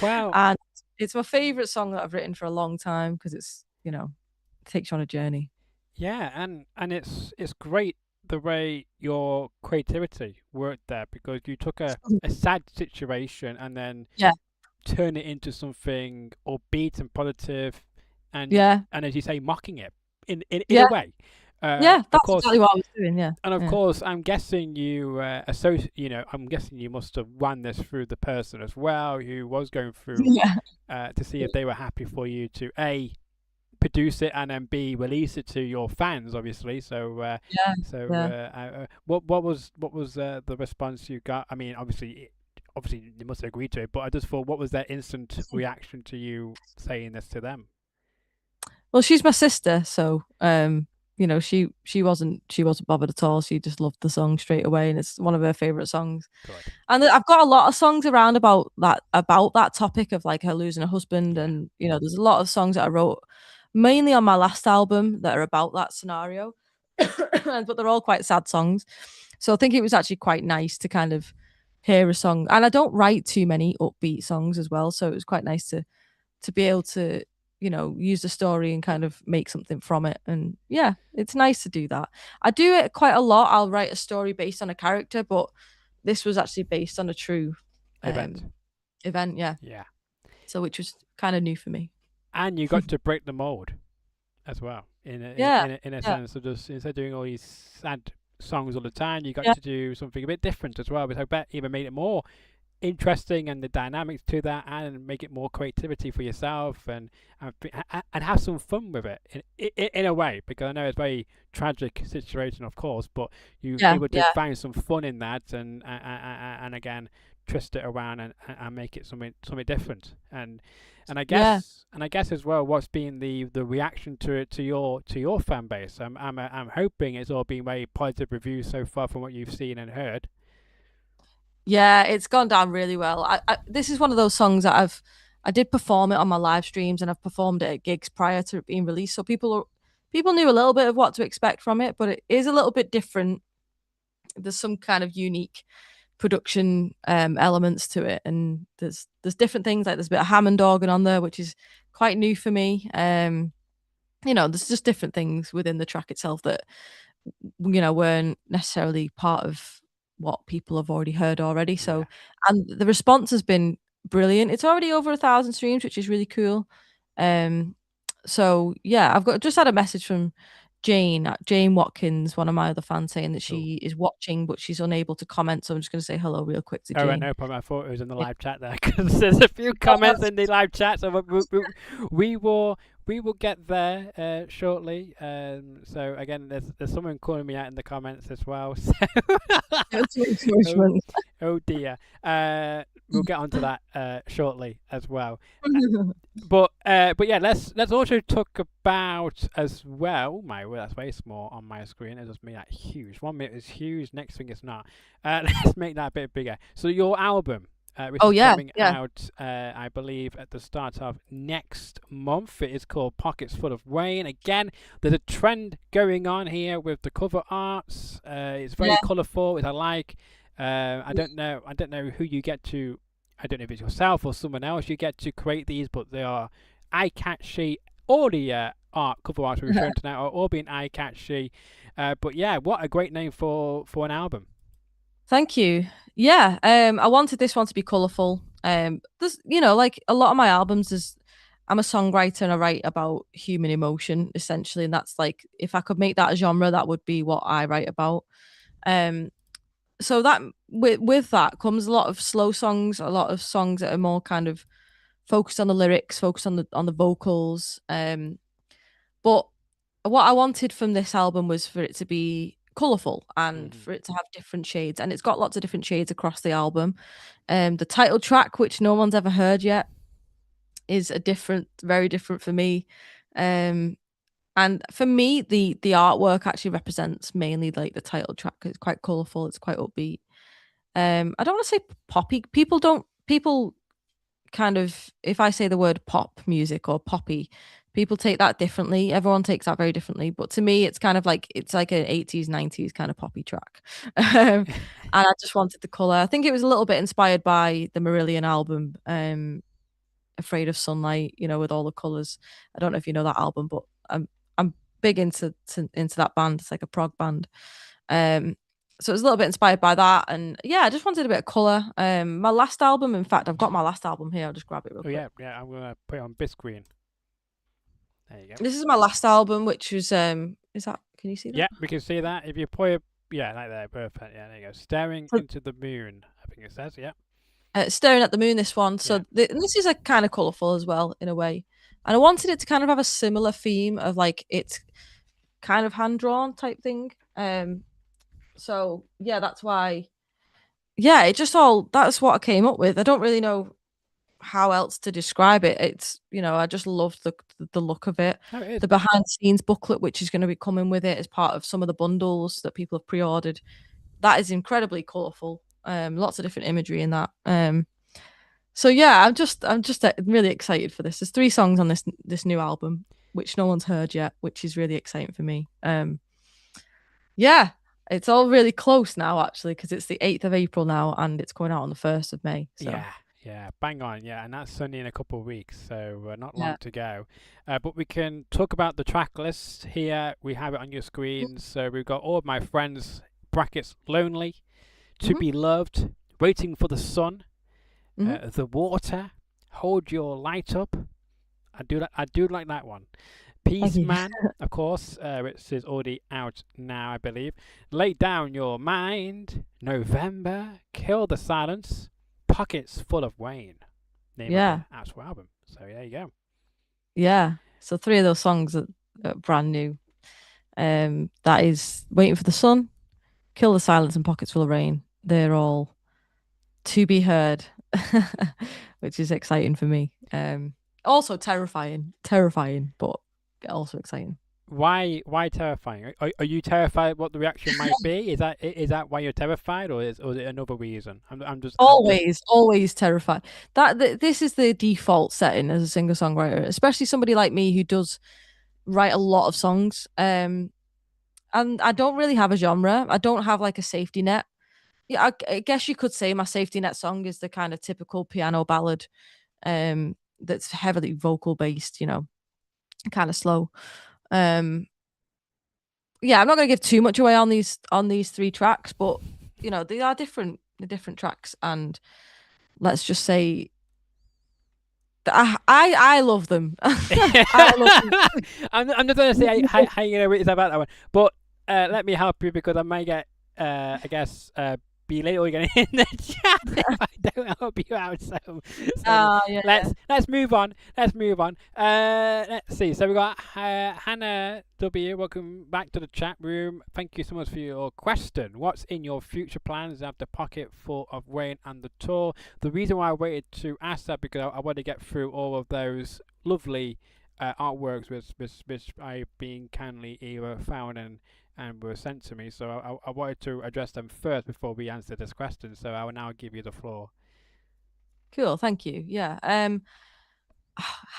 Wow. And it's my favorite song that I've written for a long time because it's, it takes you on a journey. Yeah, and it's great the way your creativity worked there, because you took a sad situation and then Yeah, turn it into something upbeat and positive, and yeah, as you say, mocking it in yeah, a way. yeah. Of That's course, exactly what I was doing. Yeah, and of yeah. course, I'm guessing you I'm guessing you must have run this through the person as well who was going through, Yeah, to see if they were happy for you to A, produce it, and then B, release it to your fans, obviously. So, yeah, yeah. what was the response you got? I mean, obviously you must have agreed to it, but I just thought, what was their instant reaction to you saying this to them? Well, she's my sister, so she wasn't bothered at all. She just loved the song straight away, and it's one of her favorite songs. Good. And I've got a lot of songs around about that topic of like her losing her husband, Yeah. and there's a lot of songs that I wrote mainly on my last album that are about that scenario, but they're all quite sad songs. So I think it was actually quite nice to kind of hear a song, and I don't write too many upbeat songs as well, so it was quite nice to be able to use the story and kind of make something from it. And yeah, it's nice to do that. I do it quite a lot. I'll write a story based on a character, but this was actually based on a true Event. event. Yeah, Yeah. so which was kind of new for me. And you got to break the mold as well, Yeah, in a yeah, sense of just, instead of doing all these sad songs all the time, you got yeah, to do something a bit different as well, which I bet even made it more interesting, and the dynamics to that, and make it more creativity for yourself, and have some fun with it in a way, because I know it's a very tragic situation, of course, but you yeah, able to yeah, find some fun in that, and again twist it around, and make it something different, and I yeah. guess as well, what's been the reaction to it, to your fan base? I'm hoping it's all been very positive reviews so far from what you've seen and heard. Yeah, it's gone down really well. This is one of those songs that I did perform it on my live streams, and I've performed it at gigs prior to it being released. So people knew a little bit of what to expect from it, but it is a little bit different. There's some kind of unique production elements to it, and there's different things, like there's a bit of Hammond organ on there, which is quite new for me. There's just different things within the track itself that weren't necessarily part of what people have already heard already. Yeah. So, and the response has been brilliant. It's already over 1,000 streams, which is really cool. Um, so yeah, I've got just had a message from Jane Watkins, one of my other fans, saying that Cool. she is watching, but she's unable to comment. So I'm just going to say hello real quick to Oh, right, Jane. no problem. I thought it was in the Yeah. live chat there, because there's a few Oh, no, comments in the live chat, so we will get there shortly. So again, there's someone calling me out in the comments as well. So it's oh, encouragement. oh dear. We'll get onto that shortly as well. But yeah, let's also talk about as well. That's very small on my screen. It just made that huge. 1 minute is huge. Next thing is not. Let's make that a bit bigger. So your album, which Oh is yeah, coming yeah, out, I believe, at the start of next month. It is called Pockets Full of Rain. Again, there's a trend going on here with the cover arts. It's very yeah. colourful, which I like. I don't know who you get to. I don't know if it's yourself or someone else you get to create these, but they are eye-catchy. All the cover arts we're referring to now are all being eye-catchy. But yeah, what a great name for an album. Thank you. Yeah, I wanted this one to be colourful. There's, like a lot of my albums is, I'm a songwriter and I write about human emotion essentially, and that's like, if I could make that a genre, that would be what I write about. Um, so that with that comes a lot of slow songs, a lot of songs that are more kind of focused on the lyrics, focused on the vocals. But what I wanted from this album was for it to be colourful and Hmm. for it to have different shades, and it's got lots of different shades across the album. The title track, which no one's ever heard yet, is very different for me. And for me, the artwork actually represents mainly like the title track. It's quite colourful. It's quite upbeat. I don't want to say poppy. People kind of, if I say the word pop music or poppy, people take that differently. Everyone takes that very differently. But to me, it's kind of like, it's like an 80s, 90s kind of poppy track. And I just wanted the color. I think it was a little bit inspired by the Marillion album, Afraid of Sunlight, with all the colors. I don't know if you know that album, but I'm big into that band. It's like a prog band. So it was a little bit inspired by that, and yeah, I just wanted a bit of color. My last album, in fact, I've got my last album here. I'll just grab it real quick. Yeah. I'm gonna put it on big screen. There you go. This is my last album, which was is that? Can you see that? Yeah, we can see that. If you put it, yeah, like that, perfect. Yeah, there you go. Staring So, into the moon, I think it says. Yeah. Staring at the Moon. This one. So Yeah. this is a kind of colorful as well in a way, and I wanted it to kind of have a similar theme of like it's kind of hand drawn type thing. So yeah, that's why. Yeah, it just all that's what I came up with. I don't really know how else to describe it. It's I just loved the look of it. No, it is. The behind the scenes booklet, which is going to be coming with it as part of some of the bundles that people have pre-ordered. That is incredibly colourful. Lots of different imagery in that. So yeah, I'm just really excited for this. There's 3 songs on this new album, which no one's heard yet, which is really exciting for me. Yeah, it's all really close now actually because it's the 8th of April now and it's coming out on the 1st of May. So. Yeah, bang on. Yeah, and that's only in a couple of weeks, so not Yeah. long to go. But we can talk about the track list here. We have it on your screen. So we've got All of My Friends, brackets, Lonely, To Be Loved, Waiting for the Sun, The Water, Hold Your Light Up. I do like that one. Peace Man, of course, which is already out now, I believe. Lay Down Your Mind, November, Kill the Silence, Pockets Full of Wayne. Name of the actual album. So there you go. Yeah. So 3 of those songs are brand new. That is Waiting for the Sun, Kill the Silence, and Pockets Full of Rain. They're all to be heard, which is exciting for me. Also terrifying, but also exciting. Why terrifying? Are you terrified what the reaction might be? Is that why you're terrified, or is it another reason? I'm just always terrified. This is the default setting as a singer songwriter, especially somebody like me who does write a lot of songs. And I don't really have a genre. I don't have like a safety net. Yeah, I guess you could say my safety net song is the kind of typical piano ballad, that's heavily vocal based. Kind of slow. Yeah, I'm not going to give too much away on these 3 tracks, but they are different. They're different tracks, and let's just say that I love them. I love them. I'm not going to say how you know it's about that one, but let me help you because I might get I guess belittle again in the chat if I don't help you out. So let's move on. Let's see. So we got Hannah W. Welcome back to the chat room. Thank you so much for your question. What's in your future plans after Pocket Full of Rain and the tour? The reason why I waited to ask that because I want to get through all of those lovely artworks which I've been kindly either found and were sent to me, so I wanted to address them first before we answer this question. So I will now give you the floor. Cool, thank you. Yeah, Hannah,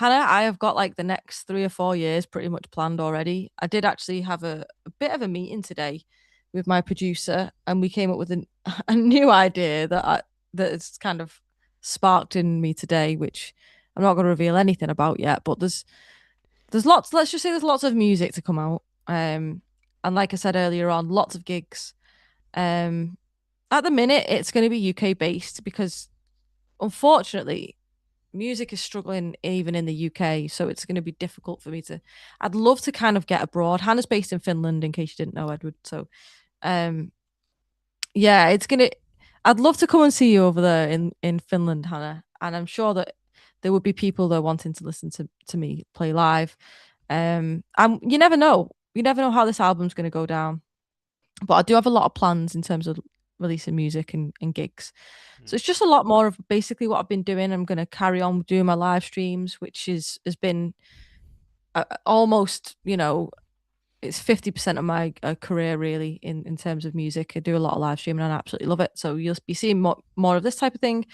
I have got like the next 3 or 4 years pretty much planned already. I did actually have a bit of a meeting today with my producer, and we came up with a new idea that it's kind of sparked in me today, which I'm not going to reveal anything about yet. But there's lots. Let's just say there's lots of music to come out. And like I said earlier on, lots of gigs. At the minute, it's going to be UK based because, unfortunately, music is struggling even in the UK. So it's going to be difficult for me to. I'd love to kind of get abroad. Hannah's based in Finland, in case you didn't know, Edward. So, yeah, it's gonna. I'd love to come and see you over there in Finland, Hannah. And I'm sure that there would be people that are wanting to listen to me play live. You never know. You never know how this album's going to go down. But I do have a lot of plans in terms of releasing music and gigs. So it's just a lot more of basically what I've been doing. I'm going to carry on doing my live streams, which has been almost, it's 50% of my career really in terms of music. I do a lot of live streaming and I absolutely love it. So you'll be seeing more of this type of thing.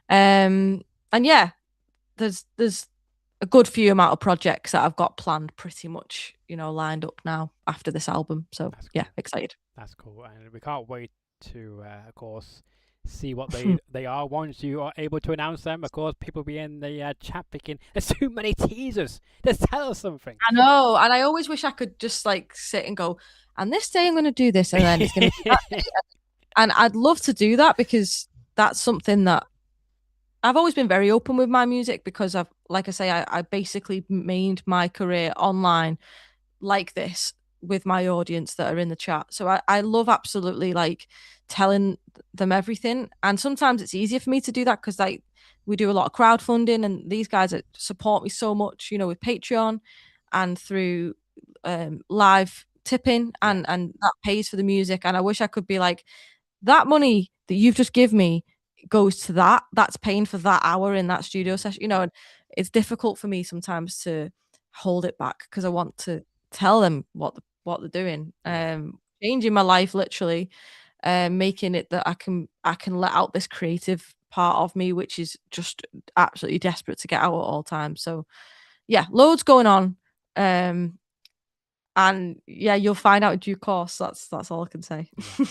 And yeah, there's a good few amount of projects that I've got planned pretty much, lined up now after this album. So cool. Yeah, excited. That's cool. And we can't wait to, of course, see what they are once you are able to announce them. Of course, people be in the chat thinking, there's too many teasers. Just tell us something. I know. And I always wish I could just like sit and go, and this day I'm going to do this, and then it's going to be that day. And I'd love to do that because that's something that I've always been very open with my music, because like I say, I basically made my career online like this with my audience that are in the chat. So I love absolutely like telling them everything. And sometimes it's easier for me to do that because like we do a lot of crowdfunding, and these guys that support me so much, with Patreon and through live tipping, and that pays for the music. And I wish I could be like, that money that you've just given me goes to that's paying for that hour in that studio session, and it's difficult for me sometimes to hold it back because I want to tell them what they're doing, changing my life literally, making it that I can let out this creative part of me, which is just absolutely desperate to get out at all times. So yeah, loads going on, and yeah, you'll find out in due course. That's all I can say.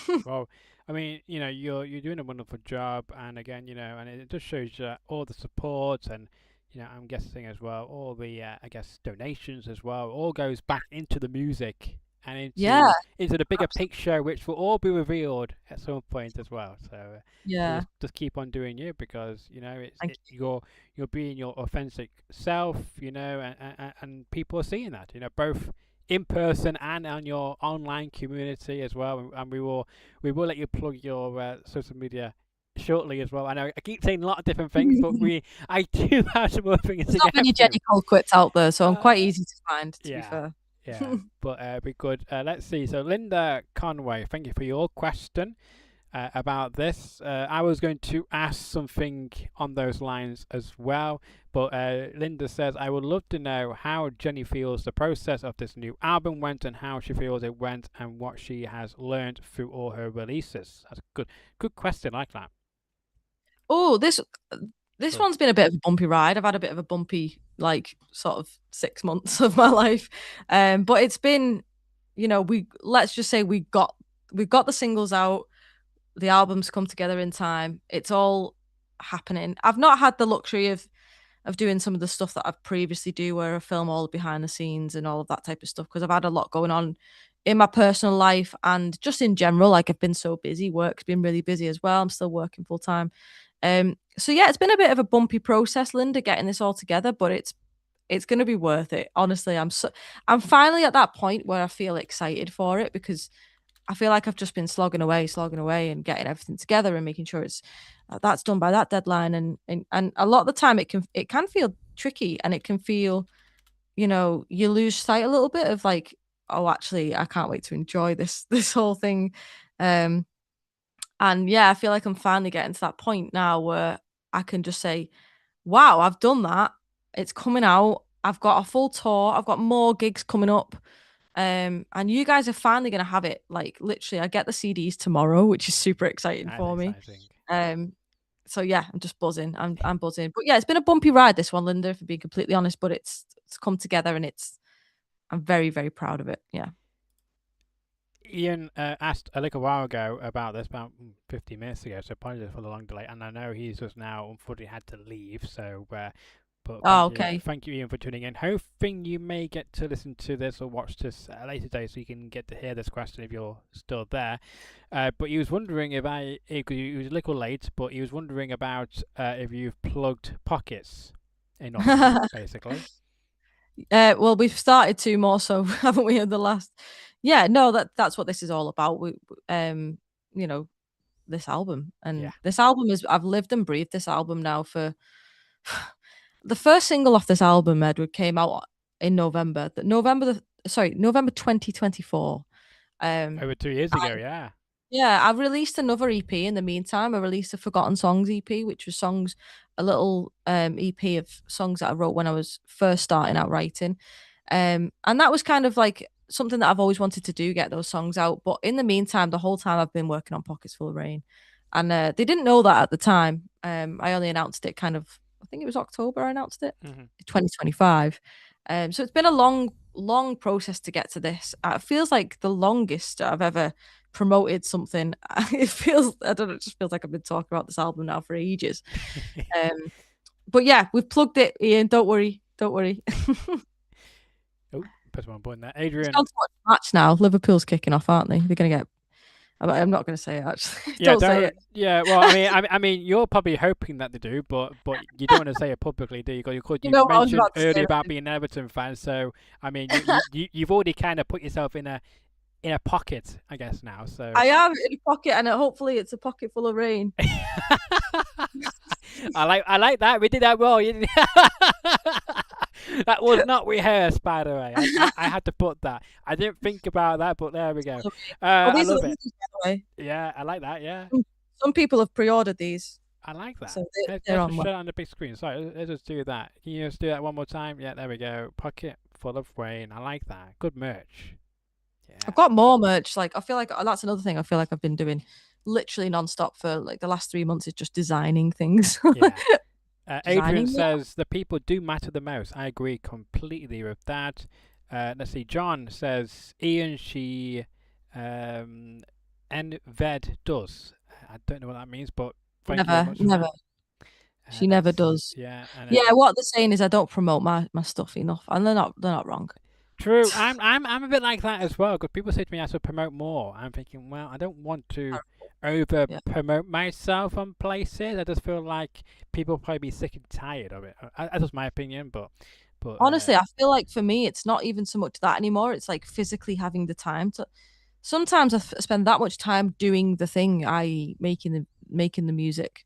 Yeah. Well, I mean, you're doing a wonderful job, and again, and it just shows all the support, and I'm guessing as well all the I guess donations as well, all goes back into the music and into the bigger absolutely. picture, which will all be revealed at some point as well. So Yeah, just keep on doing you, because thank you're being your authentic self, and people are seeing that, both in person and on your online community as well. And we will let you plug your social media shortly as well. I know I keep saying a lot of different things, but you. I do have some more things There's to not get many through. Jenny Colquitts out there, so I'm quite Uh, easy to find, to be yeah, fair. yeah, but be good. Let's see. So Linda Conway, thank you for your question about this. I was going to ask something on those lines as well, but Linda says, I would love to know how Jenny feels the process of this new album went, and how she feels it went, and what she has learned through all her releases. That's a good question, like that. Oh, this Good. one's been a bit of a bumpy ride. I've had a bit of a bumpy, like, sort of 6 months of my life, but it's been, let's just say we've got the singles out, the albums come together in time. It's all happening. I've not had the luxury of doing some of the stuff that I've previously do, where I film all the behind the scenes and all of that type of stuff, because I've had a lot going on in my personal life and just in general. Like, I've been so busy. Work's been really busy as well. I'm still working full time. So yeah, it's been a bit of a bumpy process, Linda, getting this all together, but it's going to be worth it. Honestly, I'm finally at that point where I feel excited for it, because I feel like I've just been slogging away and getting everything together and making sure it's that's done by that deadline. And a lot of the time it can feel tricky, and it can feel, you lose sight a little bit of like, oh, actually, I can't wait to enjoy this whole thing. And yeah, I feel like I'm finally getting to that point now where I can just say, wow, I've done that. It's coming out. I've got a full tour. I've got more gigs coming up. And you guys are finally gonna have it. Like, literally, I get the CDs tomorrow, which is super exciting That's for me. exciting. So yeah, I'm just buzzing. I'm buzzing. But yeah, it's been a bumpy ride, this one, Linda, for being completely honest. But it's come together, and I'm very, very proud of it. Yeah. Ian asked a little while ago about this, about 50 minutes ago, so apologies for the long delay. And I know he's just now unfortunately had to leave, so but Oh, okay. thank you, Ian, for tuning in. Hoping you may get to listen to this or watch this at a later date, so you can get to hear this question if you're still there. But he was wondering he was a little late, but he was wondering about if you've plugged pockets enough, basically. Well, we've started to more so, haven't we, in the last. Yeah, no, that's what this is all about. You know, this album. And this album is, I've lived and breathed this album now for the first single off this album, Edward, came out in November. November 2024. Over 2 years ago, yeah. Yeah, I've released another EP in the meantime. I released a Forgotten Songs EP, which was a little EP of songs that I wrote when I was first starting out writing. And that was kind of like something that I've always wanted to do, get those songs out. But in the meantime, the whole time I've been working on Pockets Full of Rain. And they didn't know that at the time. I only announced it kind of, I think it was October I announced it, 2025. So it's been a long process to get to this. It feels like the longest I've ever promoted something. It feels, I don't know, it just feels like I've been talking about this album now for ages. But yeah, we've plugged it, Ian. Don't worry. Oh, press one button there. It's Adrian. gone to watch the match now. Liverpool's kicking off, aren't they? They're going to get. I'm not going to say it actually. Yeah, don't say it. Yeah, well, I mean, you're probably hoping that they do, but you don't want to say it publicly, do you? You know what I was mentioned about to say, earlier about right? being an Everton fan, so I mean, you've already kind of put yourself in a pocket, I guess now. So I am in a pocket, and hopefully it's a pocket full of rain. I like that. We did that well. That was not rehearsed, by the way. I had to put that. I didn't think about that, but there we go. I love it. By the way. Yeah, I like that. Yeah, some people have pre-ordered these. I like that. So Let's they're on. show it on the big screen. Sorry, let's just do that. Can you just do that one more time? Yeah, there we go. Pocket full of rain. I like that. Good merch. Yeah. I've got more merch. Like I feel like that's another thing. I feel like I've been doing literally non-stop for like the last 3 months. Is just designing things. Yeah. Adrian Designing, says the people do matter the most. I agree completely with that. Let's see. John says Ian, she Ved does. I don't know what that means, but thank you very much for never. that. She never does. Yeah. Yeah. What they're saying is I don't promote my stuff enough, and they're not wrong. True. I'm a bit like that as well. Because people say to me I should promote more. I'm thinking, well, I don't want to over promote myself on places. I just feel like people probably be sick and tired of it. That's just my opinion, but honestly, I feel like for me, it's not even so much that anymore. It's like physically having the time to. Sometimes I spend that much time doing the thing, i.e., making the music,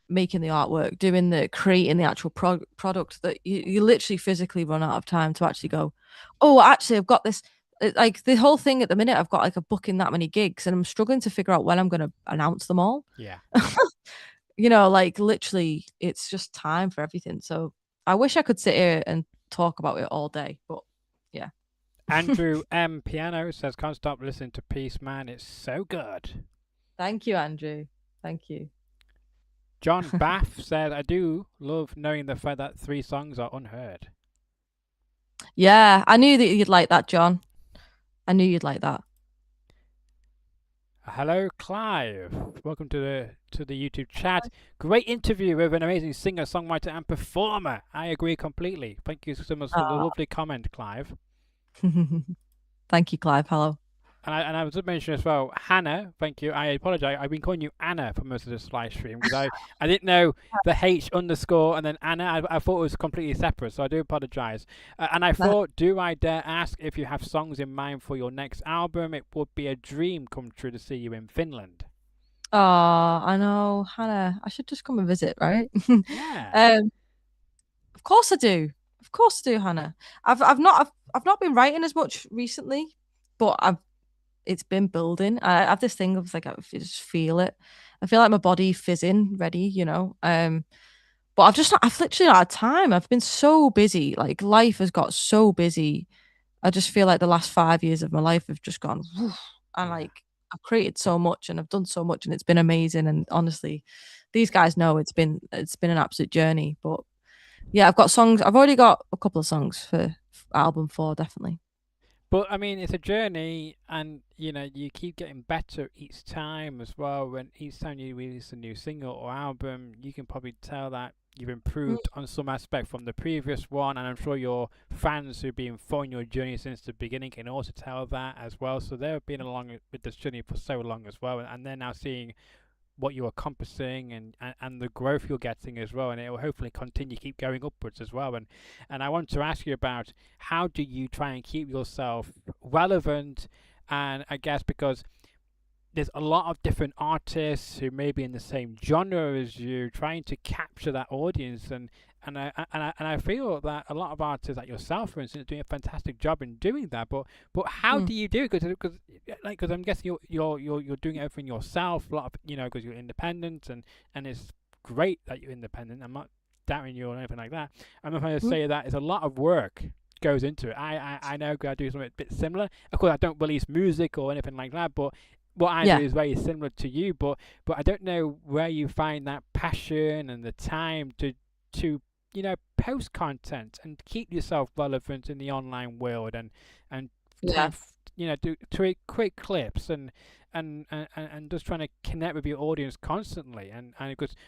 making the artwork, creating the actual product that you literally physically run out of time to actually go, oh, actually, I've got this. Like the whole thing at the minute, I've got like a booking that many gigs, and I'm struggling to figure out when I'm going to announce them all. Yeah. Like literally, it's just time for everything. So I wish I could sit here and talk about it all day, but yeah. Andrew M. Piano says, can't stop listening to Peace, man. It's so good. Thank you, Andrew. Thank you. John Baff said, I do love knowing the fact that 3 songs are unheard. Yeah, I knew that you'd like that, John. I knew you'd like that. Hello, Clive. Welcome to the YouTube chat. Great interview with an amazing singer, songwriter, and performer. I agree completely. Thank you so much for the lovely comment, Clive. Thank you, Clive. Hello. And I was just mentioning as well, Hannah, thank you. I apologize. I've been calling you Anna for most of this live stream because I didn't know the H underscore and then Anna. I thought it was completely separate, so I do apologize. And I thought, do I dare ask if you have songs in mind for your next album? It would be a dream come true to see you in Finland. Oh, I know, Hannah. I should just come and visit, right? Yeah. Of course I do. Of course I do, Hannah. I've not been writing as much recently, but it's been building. I have this thing of like I just feel it. I feel like my body fizzing, ready, But I've literally not had time. I've been so busy. Like life has got so busy. I just feel like the last 5 years of my life have just gone woof, and like I've created so much and I've done so much and it's been amazing. And honestly, these guys know it's been an absolute journey. But yeah, I've got songs. I've already got a couple of songs for album 4, definitely. But I mean, it's a journey, and you keep getting better each time as well. When each time you release a new single or album, you can probably tell that you've improved on some aspect from the previous one. And I'm sure your fans who've been following your journey since the beginning can also tell that as well. So they've been along with this journey for so long as well, and they're now seeing what you're accomplishing and the growth you're getting as well, and it will hopefully continue keep going upwards as well. And I want to ask you about how do you try and keep yourself relevant, and I guess because there's a lot of different artists who may be in the same genre as you, trying to capture that audience, and I feel that a lot of artists like yourself, for instance, are doing a fantastic job in doing that. But how do you do it? Because I'm guessing you're doing everything yourself. A lot of because you're independent, and it's great that you're independent. I'm not doubting you or anything like that. I'm going to say that it's a lot of work goes into it. I know I do something a bit similar. Of course, I don't release music or anything like that, but what I do is very similar to you. But I don't know where you find that passion and the time to post content and keep yourself relevant in the online world, and do quick clips and and just trying to connect with your audience constantly. And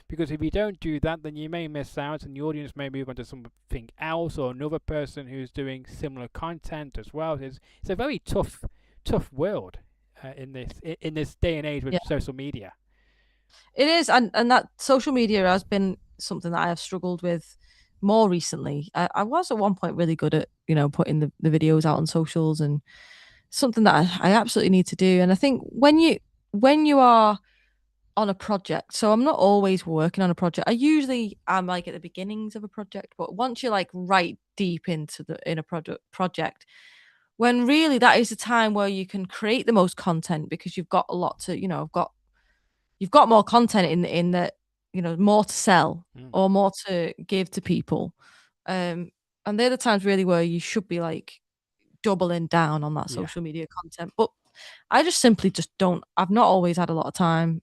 because if you don't do that, then you may miss out, and the audience may move on to something else or another person who's doing similar content as well. It's a very tough world in this day and age with Yeah. social media. It is, and that social media has been something that I have struggled with more recently. I was at one point really good at, putting the videos out on socials, and something that I absolutely need to do. And I think when you are on a project, so I'm not always working on a project. I usually am like at the beginnings of a project, but once you're like right deep in a project, when really that is the time where you can create the most content, because you've got a lot to, you've got more content in that, more to sell or more to give to people. And they're the times really where you should be like doubling down on that social media content. But I just simply just don't. I've not always had a lot of time.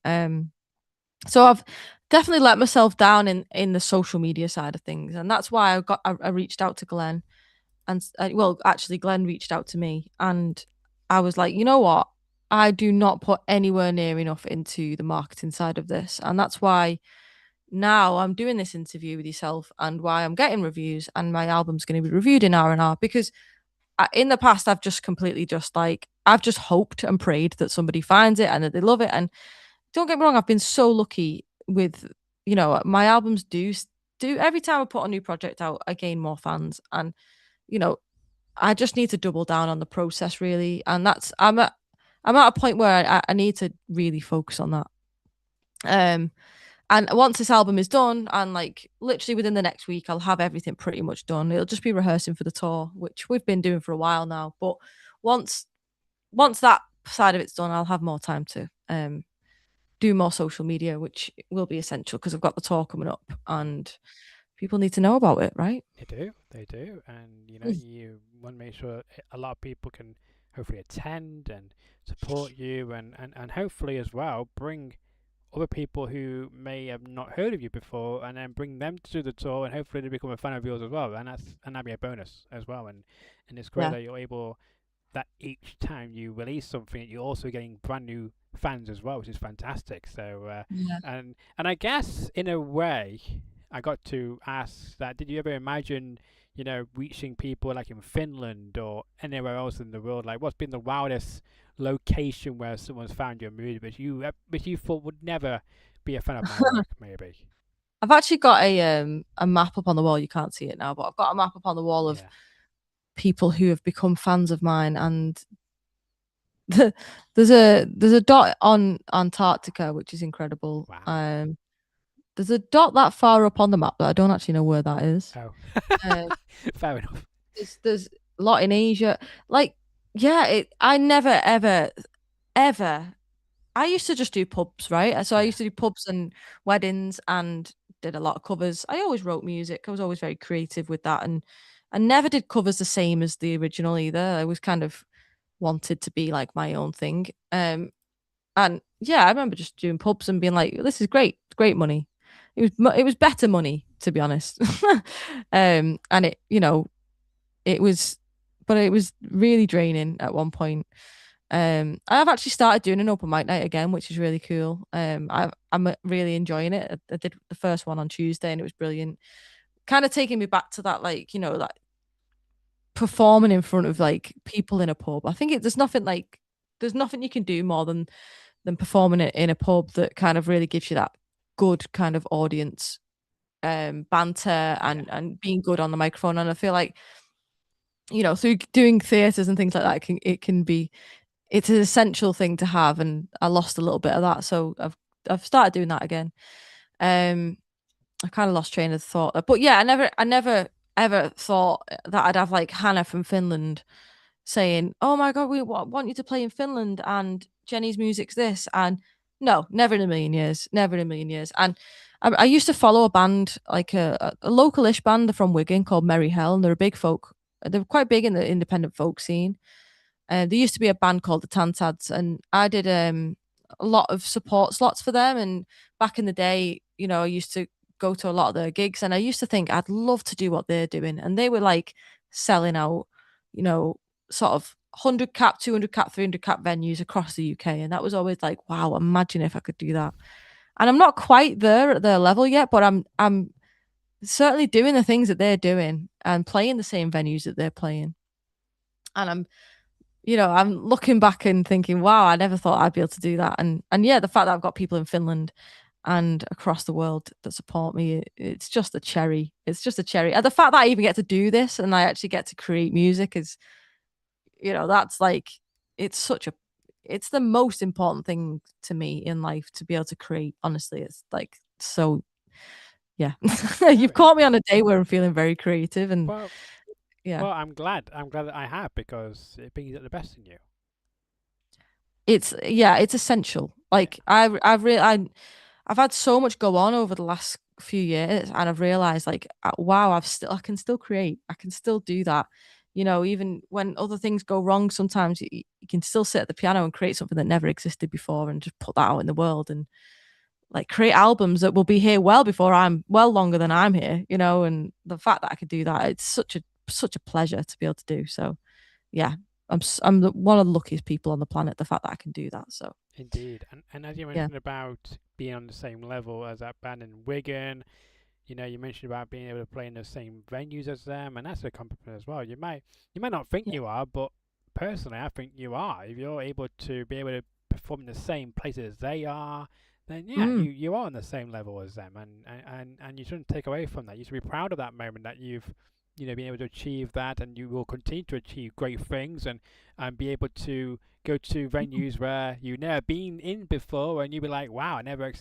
So I've definitely let myself down in the social media side of things, and that's why I reached out to Glenn, and well, actually, Glenn reached out to me, and I was like, you know what? I do not put anywhere near enough into the marketing side of this, and that's why now I'm doing this interview with yourself, and why I'm getting reviews, and my album's going to be reviewed in R&R, because in the past I've just completely just like I've just hoped and prayed that somebody finds it and that they love it. And don't get me wrong, I've been so lucky with, my albums do every time I put a new project out, I gain more fans. And you know I just need to double down on the process, really. And that's I'm at a point where I need to really focus on that. And once this album is done, and like literally within the next week, I'll have everything pretty much done. It'll just be rehearsing for the tour, which we've been doing for a while now. But once that side of it's done, I'll have more time to do more social media, which will be essential because I've got the tour coming up, and people need to know about it, right? They do, and you want to make sure a lot of people can hopefully attend and support you, and hopefully as well bring other people who may have not heard of you before, and then bring them to the tour, and hopefully they become a fan of yours as well, and that'd be a bonus as well. And it's great that you're able that each time you release something, you're also getting brand new fans as well, which is fantastic. So and I guess in a way, I got to ask that: did you ever imagine, reaching people like in Finland or anywhere else in the world? Like, what's been the wildest location where someone's found your music, but you thought would never be a fan of my work, maybe? I've actually got a map up on the wall. You can't see it now, but I've got a map up on the wall of people who have become fans of mine, and there's a dot on Antarctica, which is incredible. Wow. There's a dot that far up on the map that I don't actually know where that is. Oh, fair enough. There's a lot in Asia. Like, I never ever. I used to just do pubs, right? So I used to do pubs and weddings, and did a lot of covers. I always wrote music. I was always very creative with that, and I never did covers the same as the original either. I was kind of wanted to be like my own thing. And I remember just doing pubs and being like, "This is great, great money." It was better money, to be honest. And it was, but it was really draining at one point. I've actually started doing an open mic night again, which is really cool. I'm really enjoying it. I did the first one on Tuesday, and it was brilliant. Kind of taking me back to that, like, like performing in front of like people in a pub. I think there's nothing you can do more than performing it in a pub that kind of really gives you that good kind of audience banter and being good on the microphone. And I feel like, through doing theatres and things like that, it's an essential thing to have, and I lost a little bit of that, so I've started doing that again. I kind of lost train of thought, but I never ever thought that I'd have like Hannah from Finland saying, "Oh my god, we want you to play in Finland, and Jenny's music's this," and no, never in a million years, never in a million years. And I used to follow a band, like a local-ish band. They're from Wigan, called Merry Hell, and they're quite big in the independent folk scene. There used to be a band called the Tantads, and I did a lot of support slots for them. And back in the day, I used to go to a lot of their gigs, and I used to think I'd love to do what they're doing. And they were like selling out, sort of 100 cap, 200 cap, 300 cap venues across the UK. And that was always like, wow, imagine if I could do that. And I'm not quite there at their level yet, but I'm certainly doing the things that they're doing and playing the same venues that they're playing. And I'm looking back and thinking, wow, I never thought I'd be able to do that. And yeah, the fact that I've got people in Finland and across the world that support me, it's just a cherry. It's just a cherry. And the fact that I even get to do this and I actually get to create music is, that's like, it's the most important thing to me in life to be able to create. Honestly, it's like, so yeah. You've caught me on a day where I'm feeling very creative and Well, yeah. well, I'm glad. I'm glad that I have, because it brings out the best in you. It's essential. Like I've had so much go on over the last few years, and I've realized like, wow, I can still create. I can still do that. Even when other things go wrong, sometimes you can still sit at the piano and create something that never existed before and just put that out in the world and like create albums that will be here well longer than I'm here, and the fact that I could do that, it's such a pleasure to be able to do. So yeah, I'm one of the luckiest people on the planet, the fact that I can do that. So Indeed, and as you yeah. mentioned about being on the same level as that band in Wigan, you mentioned about being able to play in the same venues as them, and that's a compliment as well. You might not think Yeah. you are, but personally, I think you are. If you're able to be able to perform in the same places as they are, then yeah, Mm, you are on the same level as them, and you shouldn't take away from that. You should be proud of that moment that you've been able to achieve that, and you will continue to achieve great things, and be able to go to mm. venues where you've never been in before, and you'll be like, wow, I never,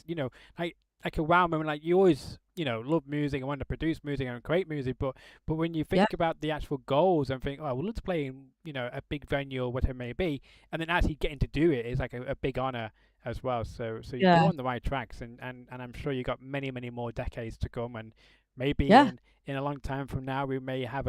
like a wow moment. Like, you always, love music and want to produce music and create music, but when you Yeah. think about the actual goals and think, oh, I would love to play in, a big venue or whatever it may be, and then actually getting to do it is like a big honor as well. So you're Yeah. on the right tracks, and I'm sure you got many, many more decades to come, and maybe Yeah. in a long time from now we may have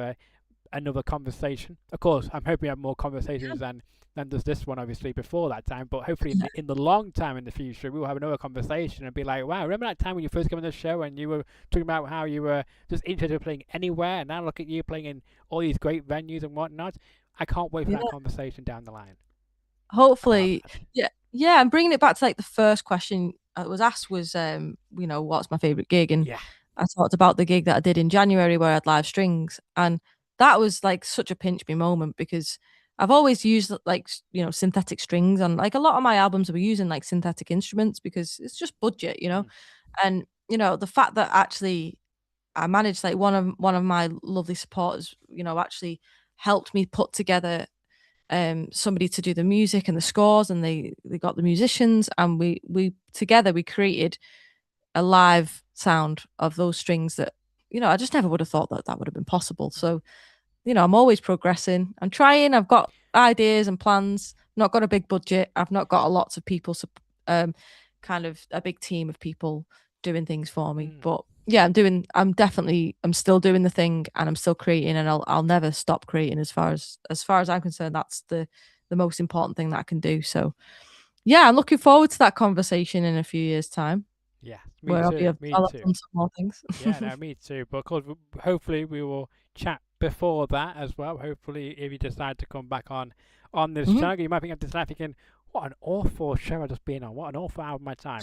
another conversation. Of course, I'm hoping we have more conversations than does this one, obviously, before that time. But hopefully, Yeah. in the long time in the future, we will have another conversation and be like, wow, remember that time when you first came on the show and you were talking about how you were just interested in playing anywhere, and now look at you playing in all these great venues and whatnot. I can't wait for that Yeah. conversation down the line about Hopefully, that. yeah. Yeah. And bringing it back to like the first question I was asked was, what's my favorite gig? And Yeah. I talked about the gig that I did in January where I had live strings. And that was like such a pinch me moment because I've always used like, synthetic strings on like a lot of my albums were using like synthetic instruments because it's just budget. Mm. And, the fact that actually I managed like one of my lovely supporters, actually helped me put together somebody to do the music and the scores, and they got the musicians, and we together we created a live sound of those strings that I just never would have thought that that would have been possible. Mhm. So I'm always progressing. I'm trying. I've got ideas and plans. Not got a big budget. I've not got a lots of people, kind of a big team of people doing things for me. Mm. But yeah, I'm still doing the thing, and I'm still creating, and I'll never stop creating. As far as I'm concerned, that's the most important thing that I can do. So yeah, I'm looking forward to that conversation in a few years' time, Yeah, me where too. Me I'll have too. done some more things. Yeah, no, me too. But of course, hopefully we will chat before that as well. Hopefully, if you decide to come back on this Mhm. channel, you might think of this life thinking, "What an awful show I've just been on! What an awful hour of my time."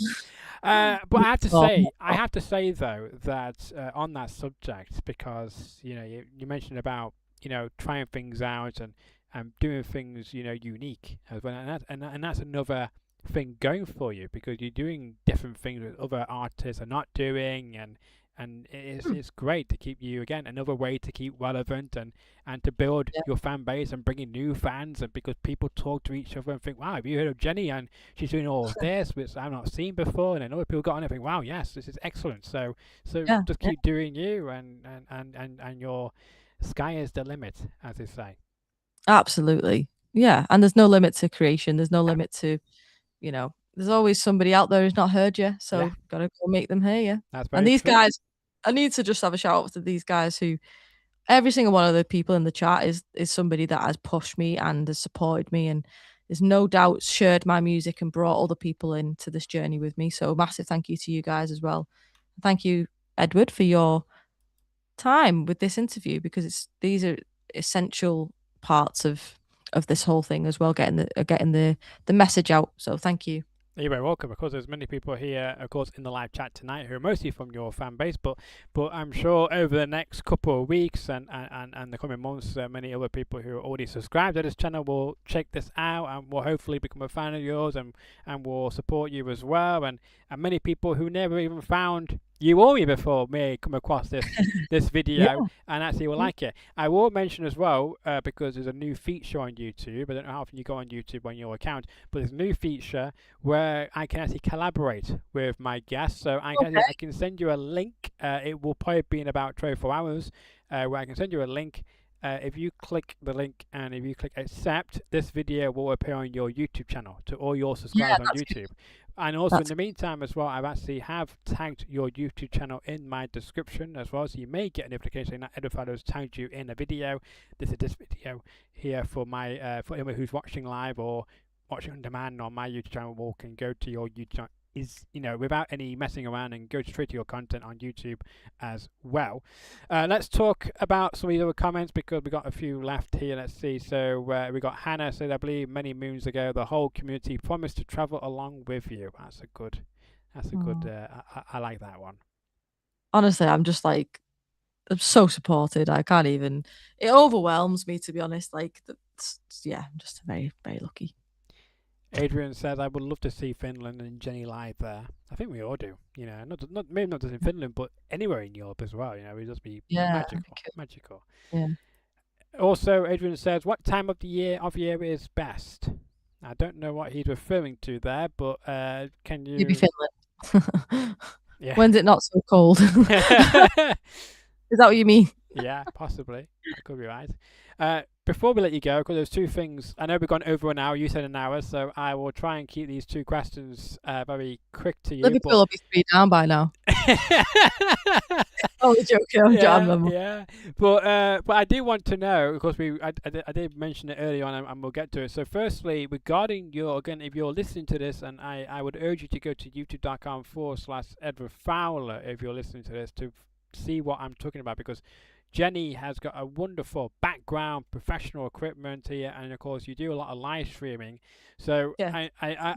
But Oh, I have to say though that on that subject, because you mentioned about trying things out and doing things unique as well, and that's another thing going for you because you're doing different things that other artists are not doing, and it's great to keep you again another way to keep relevant and to build yeah, your fan base and bringing new fans, and because people talk to each other and think, wow, have you heard of Jenny, and she's doing all of this which I've not seen before, and then other people got on it and think, wow, yes, this is excellent. So yeah, just yeah. keep doing you, and your sky is the limit, as they say. Absolutely. Yeah, and there's no limit to creation. There's no No. limit to, there's always somebody out there who's not heard you, Yeah, so gotta go make them hear you. that's And very these true. guys, I need to just have a shout out to these guys who every single one of the people in the chat is somebody that has pushed me and has supported me and has no doubt shared my music and brought other people into this journey with me. So massive thank you to you guys as well. Thank you, Edward, for your time with this interview because these are essential parts of this whole thing as well, getting the message out. So thank you. You're very welcome. Of course, there's many people here, of course, in the live chat tonight who are mostly from your fan base, but I'm sure over the next couple of weeks and the coming months, many other people who are already subscribed to this channel will check this out and will hopefully become a fan of yours and will support you as well. And many people who never even found you or me before may come across this video and actually will like it. I will mention as well, because there's a new feature on YouTube. I don't know how often you go on YouTube on your account, but there's a new feature where I can actually collaborate with my guests. So I can send you a link. It will probably be in about 24 hours, where I can send you a link. If you click the link and if you click accept, this video will appear on your YouTube channel to all your subscribers on YouTube. Good. And also in the meantime as well, I've actually tagged your YouTube channel in my description as well, so you may get a notification that Edward Fowler has tagged you in a video. This video here for my for anyone who's watching live or watching on demand on my YouTube channel, or can go to your YouTube channel, is, without any messing around, and go straight to your content on YouTube as well. Let's talk about some of the other comments, because we got a few left here. Let's see. So we got Hannah said, I believe many moons ago the whole community promised to travel along with you. That's a good I like that one. Honestly, I'm so supported. I can't even, it overwhelms me, to be honest. I'm just very, very lucky. Adrian says, I would love to see Finland and Jenny live there. I think we all do. Maybe not just in Finland, but anywhere in Europe as well. It would just be magical. Yeah. Also, Adrian says, what time of the year is best? I don't know what he's referring to there, but can you... Maybe Finland. Yeah. When's it not so cold? Is that what you mean? Yeah, possibly. That could be right. Before we let you go, because there's two things. I know we've gone over an hour. You said an hour, so I will try and keep these two questions very quick to you. Liverpool will be 3 down by now. Oh, joking. Yeah. But I do want to know, because I did mention it earlier on, and we'll get to it. So firstly, regarding if you're listening to this, and I would urge you to go to youtube.com/Edward Fowler if you're listening to this, to see what I'm talking about, because Jenny has got a wonderful background, professional equipment here, and of course you do a lot of live streaming. So I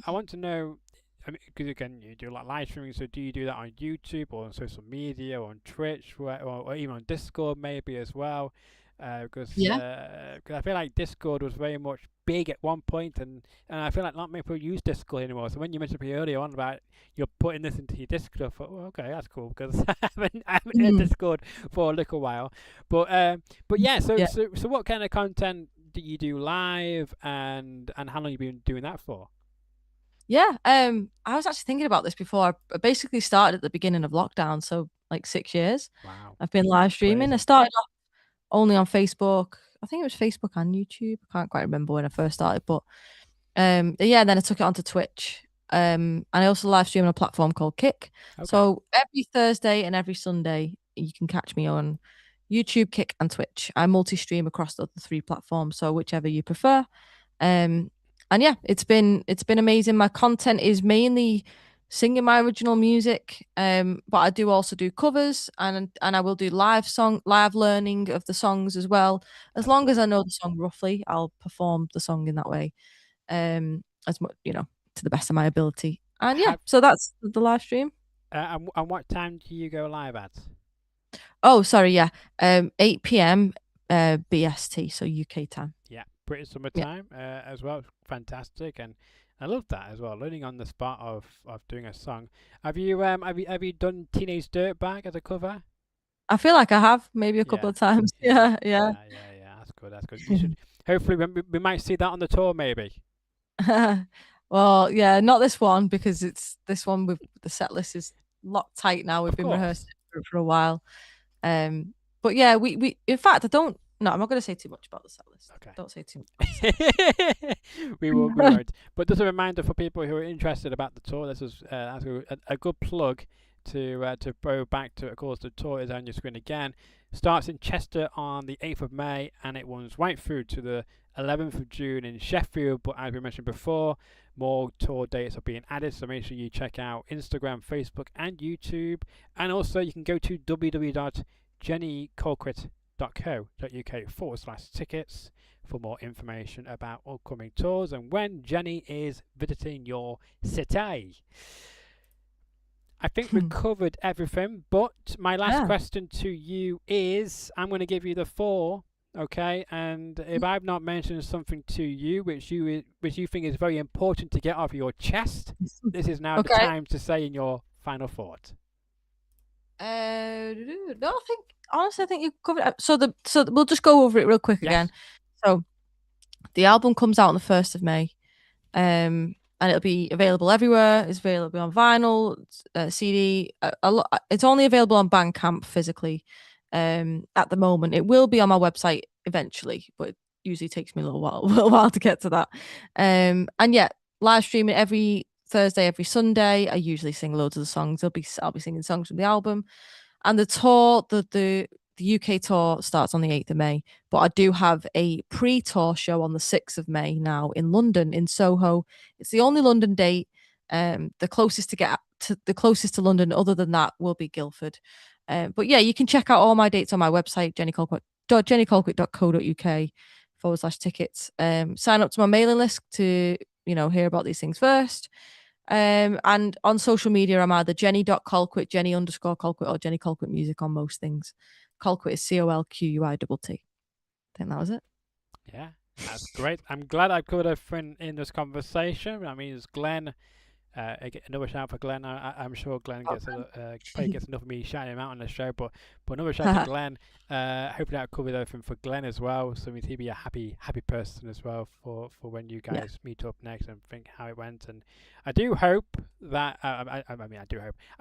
want to know, because again you do a lot of live streaming, so do you do that on YouTube or on social media or on Twitch or even on Discord maybe as well? Because I feel like Discord was very much big at one point, and I feel like not many people use Discord anymore. So when you mentioned earlier on about you're putting this into your Discord, I thought, well, okay, that's cool, because I haven't in Discord for a little while. But yeah, so what kind of content do you do live, and how long have you been doing that for? Yeah, I was actually thinking about this before. I basically started at the beginning of lockdown, so like 6 years. Wow. I've been live streaming. Crazy. I started off only on Facebook. I think it was Facebook and YouTube. I can't quite remember when I first started, but then I took it onto Twitch. And I also live stream on a platform called Kick. Okay. So every Thursday and every Sunday, you can catch me on YouTube, Kick, and Twitch. I multi-stream across the other 3 platforms, so whichever you prefer. And yeah, it's been amazing. My content is mainly singing my original music, but I do also do covers, and I will do live learning of the songs as well. As long as I know the song roughly, I'll perform the song in that way, as much, to the best of my ability. And yeah, so that's the live stream. And what time do you go live at? Oh, sorry, yeah, 8 p.m. BST, so UK time. Yeah, British summer time as well. Fantastic, and I love that as well. Learning on the spot of doing a song. Have you done Teenage Dirtbag as a cover? I feel like I have, maybe a couple of times. Yeah. That's good. You should, hopefully we might see that on the tour, maybe. Well, yeah, not this one, because it's this one with the set list is locked tight now. We've been rehearsing for a while. But yeah, we in fact, I'm not going to say too much about the set list. Okay. Don't say too much. We won't. But just a reminder for people who are interested about the tour, this is a good plug to go back to. Of course, the tour is on your screen again. Starts in Chester on the 8th of May, and it runs right through to the 11th of June in Sheffield. But as we mentioned before, more tour dates are being added, so make sure you check out Instagram, Facebook, and YouTube. And also, you can go to www.jennycolquitt.co.uk/tickets for more information about upcoming tours and when Jenny is visiting your city. I think we covered everything, but my last question to you is, I'm going to give you the 4, okay? And if I've not mentioned something to you which you think is very important to get off your chest, this is now the time to say in your final thought. No, I think you covered it. So we'll just go over it real quick again. So the album comes out on the 1st of May. And it'll be available everywhere. It's available on vinyl, CD. It's only available on Bandcamp physically at the moment. It will be on my website eventually, but it usually takes me a little while to get to that. And yeah, live streaming every Thursday, every Sunday. I usually sing loads of the songs. I'll be singing songs from the album. And the tour, the UK tour starts on the 8th of May, but I do have a pre-tour show on the 6th of May now in London, in Soho. It's the only London date. The closest to London other than that will be Guildford. But yeah, you can check out all my dates on my website, jennycolquitt.co.uk/tickets. Sign up to my mailing list to, hear about these things first. And on social media, I'm either jenny.colquitt, Jenny_Colquitt, or Jenny Colquitt Music on most things. Colquitt is COLQUITT. I think that was it. Yeah, that's great. I'm glad I covered everything in this conversation. I mean, it's Glenn. Another shout for Glenn. I'm sure Glenn probably gets enough of me shouting him out on the show, but another shout to Glenn. Hopefully I covered everything for Glenn as well, so he'll be a happy person as well for when you guys meet up next and think how it went. And I do hope that I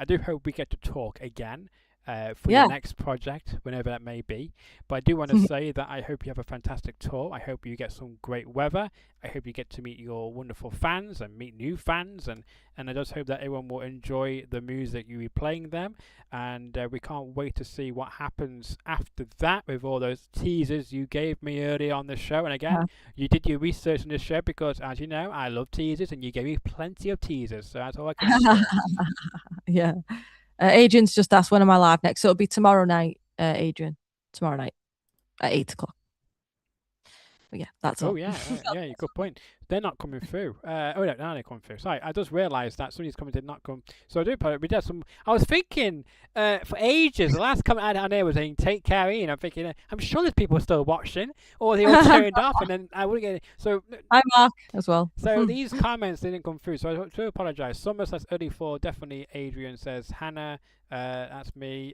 do hope we get to talk again for your next project, whenever that may be. But I do want to say that I hope you have a fantastic tour. I hope you get some great weather. I hope you get to meet your wonderful fans and meet new fans. And I just hope that everyone will enjoy the music you'll be playing them. And we can't wait to see what happens after that with all those teasers you gave me earlier on the show. And again, you did your research on this show because, as you know, I love teasers and you gave me plenty of teasers. So that's all I can say. Yeah. Adrian's just asked, when am I live next? So it'll be tomorrow night, Adrian. Tomorrow night at 8 o'clock. But yeah, that's all. Oh, yeah, good point. They're not coming through. No, they're coming through. Sorry, I just realised that somebody's coming did not come. So I do apologize. We did some. I was thinking for ages. The last comment I had on there was saying, "Take care, Ian." I'm thinking, I'm sure there's people still watching, or they all turned off, and then I wouldn't get it. So I'm Mark as well. So these comments didn't come through. So I do apologise. Summer says early for definitely. Adrian says Hannah. That's me.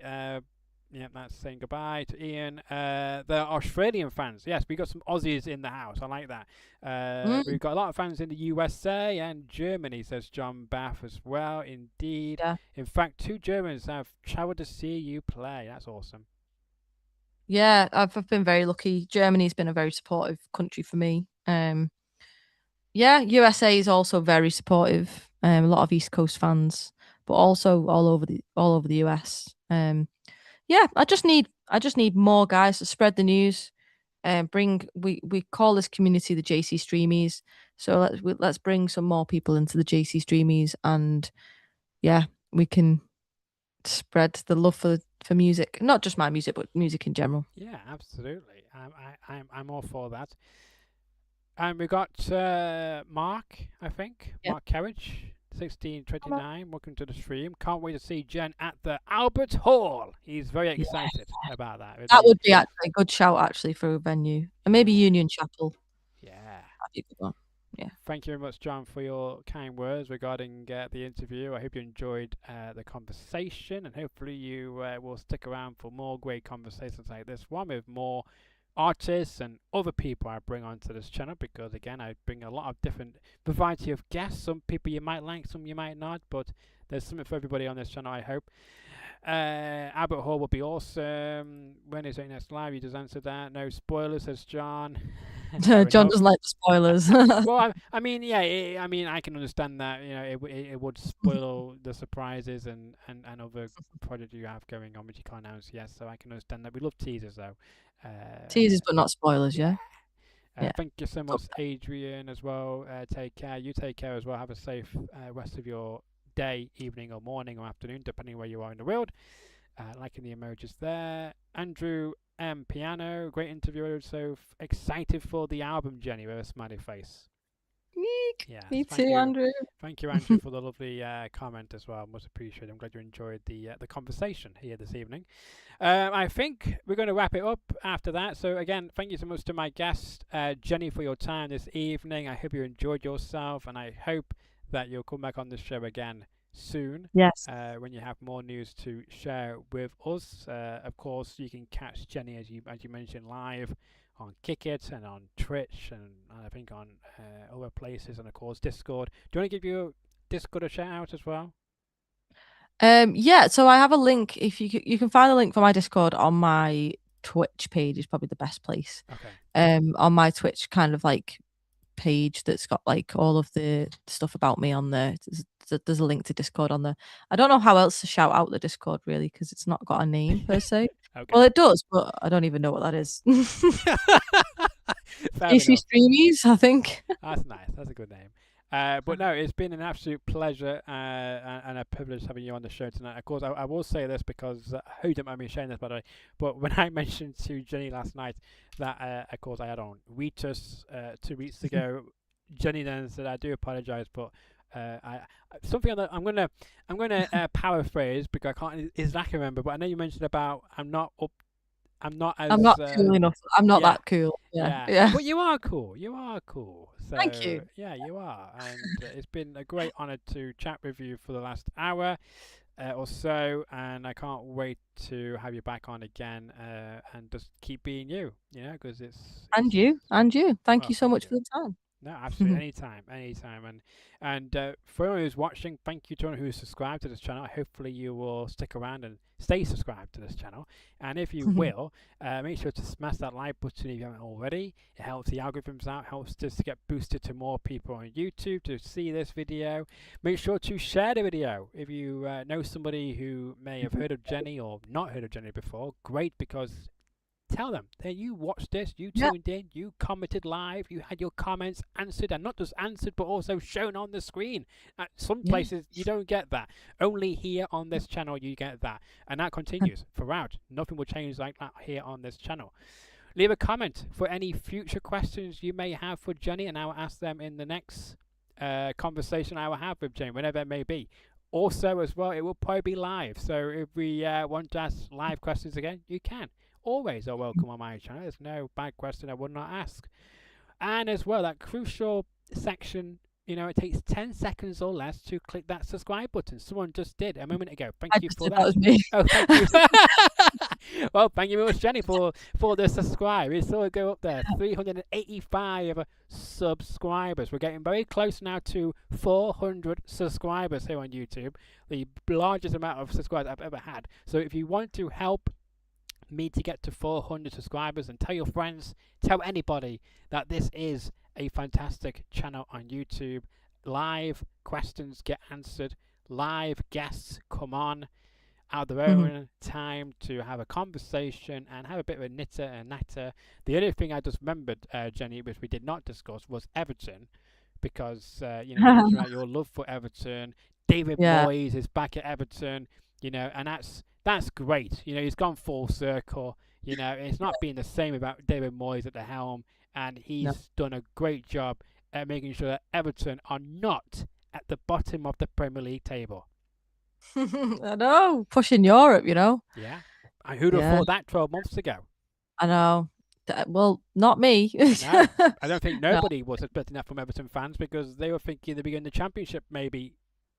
Yeah, that's saying goodbye to Ian. The Australian fans. Yes, we got some Aussies in the house. I like that. We've got a lot of fans in the USA and Germany, says John Bath as well. Indeed. Yeah. In fact, 2 Germans have travelled to see you play. That's awesome. Yeah, I've been very lucky. Germany's been a very supportive country for me. Yeah, USA is also very supportive. A lot of East Coast fans, but also all over the US. Yeah, I just need more guys to spread the news and we call this community the JC Streamies. So let's bring some more people into the JC Streamies, and yeah, we can spread the love for music, not just my music, but music in general. Yeah, absolutely. I'm all for that. And we got Mark, I think. Yep. Mark Carriage. 1629, welcome to the stream. Can't wait to see Jen at the Albert Hall. He's very excited about that. That would be actually a good shout actually for a venue. And maybe Union Chapel. Yeah. That'd be a good one. Yeah. Thank you very much, John, for your kind words regarding the interview. I hope you enjoyed the conversation, and hopefully you will stick around for more great conversations like this one with more artists and other people I bring onto this channel, because again I bring a lot of different variety of guests. Some people you might like, some you might not, but there's something for everybody on this channel, I hope. Albert Hall will be awesome. When is it next live? You just answered that. No spoilers, says John. John doesn't like the spoilers. Well, I mean, yeah, I can understand that. It would spoil the surprises and other projects you have going on which you can't announce yet. So I can understand that. We love teasers though. Teasers, but not spoilers. Yeah. Thank you so much, Adrian, as well. Take care. You take care as well. Have a safe rest of your day, evening, or morning, or afternoon, depending where you are in the world. Liking the emojis there. Andrew M. Piano, great interview. So excited for the album, Jenny, with a smiley face. Eek. Yes, Me thank too, you. Andrew. Thank you, Andrew, for the lovely comment as well. Much appreciated. I'm glad you enjoyed the conversation here this evening. I think we're going to wrap it up after that. So again, thank you so much to my guest, Jenny, for your time this evening. I hope you enjoyed yourself, and I hope that you'll come back on the show again soon. Yes. When you have more news to share with us. Of course, you can catch Jenny as you mentioned live on Colquitt and on Twitch and I think on other places, and of course Discord. Do you want to give your Discord a shout out as well? Yeah, so I have a link. If you can find the link for my Discord on my Twitch page is probably the best place. Okay. On my Twitch kind of like page that's got like all of the stuff about me on there. There's a link to Discord on there. I don't know how else to shout out the Discord really because it's not got a name per se. Okay. Well, it does, but I don't even know what that is. AC Streamies, I think. That's nice. That's a good name. But no, it's been an absolute pleasure and a privilege having you on the show tonight. Of course, I will say this because who don't mind me sharing this, by the way. But when I mentioned to Jenny last night that, of course, I had on Weetus 2 weeks ago, Jenny then said, "I do apologise, but something I'm gonna paraphrase because I can't exactly remember. But I know you mentioned about I'm not cool enough. I'm not that cool. Yeah. But you are cool. You are cool. So, thank you. Yeah, you are. And it's been a great honour to chat with you for the last hour or so. And I can't wait to have you back on again and just keep being you. You know, because it's. And you. Thank you so much for the time. No, absolutely, anytime. And for anyone who's watching, thank you to anyone who's subscribed to this channel. Hopefully you will stick around and stay subscribed to this channel. And if you will, make sure to smash that like button if you haven't already. It helps the algorithms out, helps us to get boosted to more people on YouTube to see this video. Make sure to share the video. If you know somebody who may have heard of Jenny or not heard of Jenny before, great, because tell them that you watched this, you tuned in, you commented live, you had your comments answered, and not just answered, but also shown on the screen. At some places, you don't get that. Only here on this channel, you get that. And that continues throughout. Nothing will change like that here on this channel. Leave a comment for any future questions you may have for Jenny, and I will ask them in the next conversation I will have with Jenny, whenever it may be. Also, as well, it will probably be live. So if we want to ask live questions again, you can. Always are welcome on my channel. There's no bad question I would not ask. And as well, that crucial section, you know, it takes 10 seconds or less to click that subscribe button. Someone just did a moment ago. Thank you for that. That was me. Oh, thank you. Well, thank you very much, Jenny, for the subscribe. It's still go up there. 385 subscribers. We're getting very close now to 400 subscribers here on YouTube. The largest amount of subscribers I've ever had. So if you want to help me to get to 400 subscribers, and tell your friends, tell anybody that this is a fantastic channel on YouTube. Live questions get answered, live guests come on out of their own time to have a conversation and have a bit of a knitter and natter. The only thing I just remembered, Jenny, which we did not discuss, was Everton, because you know, your love for Everton. David Moyes is back at Everton, you know, and that's great. You know, he's gone full circle. You know, it's not been the same about David Moyes at the helm, and he's done a great job at making sure that Everton are not at the bottom of the Premier League table. I know, pushing Europe, you know. Yeah, and who'd have thought that 12 months ago? I know. Well, not me. No, I don't think nobody was expecting that from Everton fans, because they were thinking they'd be in the Championship maybe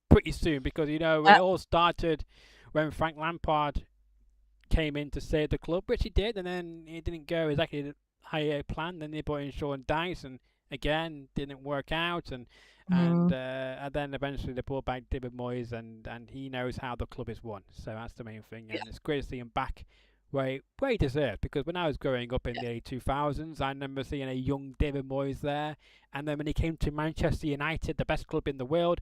pretty soon, because, you know, it all started when Frank Lampard came in to save the club, which he did, and then it didn't go exactly how he planned. Then they brought in Sean Dyche, and again didn't work out, and then eventually they brought back David Moyes, and he knows how the club is won. So that's the main thing, and it's great to see him back where he deserved. Because when I was growing up in the early 2000s, I remember seeing a young David Moyes there, and then when he came to Manchester United, the best club in the world,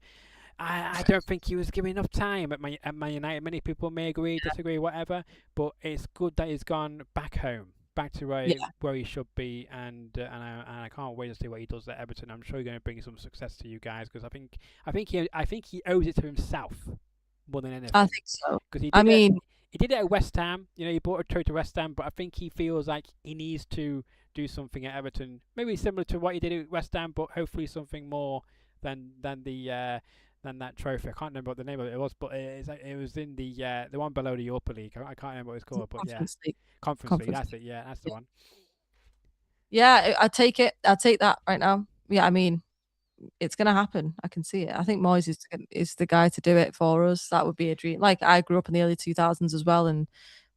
I don't think he was given enough time at Man United. Many people may agree, disagree, whatever, but it's good that he's gone back home, back to where he should be, and I can't wait to see what he does at Everton. I'm sure he's going to bring some success to you guys, because I think he owes it to himself more than anything. I think so. Because he did it at West Ham. He brought a trophy to West Ham, but I think he feels like he needs to do something at Everton, maybe similar to what he did at West Ham, but hopefully something more than that trophy. I can't remember what the name of it was, but it was in the one below the Europa League. I can't remember what it's called, but Conference League. Conference League. That's it. Yeah, that's the one. Yeah, I take it. I'll take that right now. Yeah, I mean, it's gonna happen. I can see it. I think Moyes is the guy to do it for us. That would be a dream. Like, I grew up in the early 2000s as well, and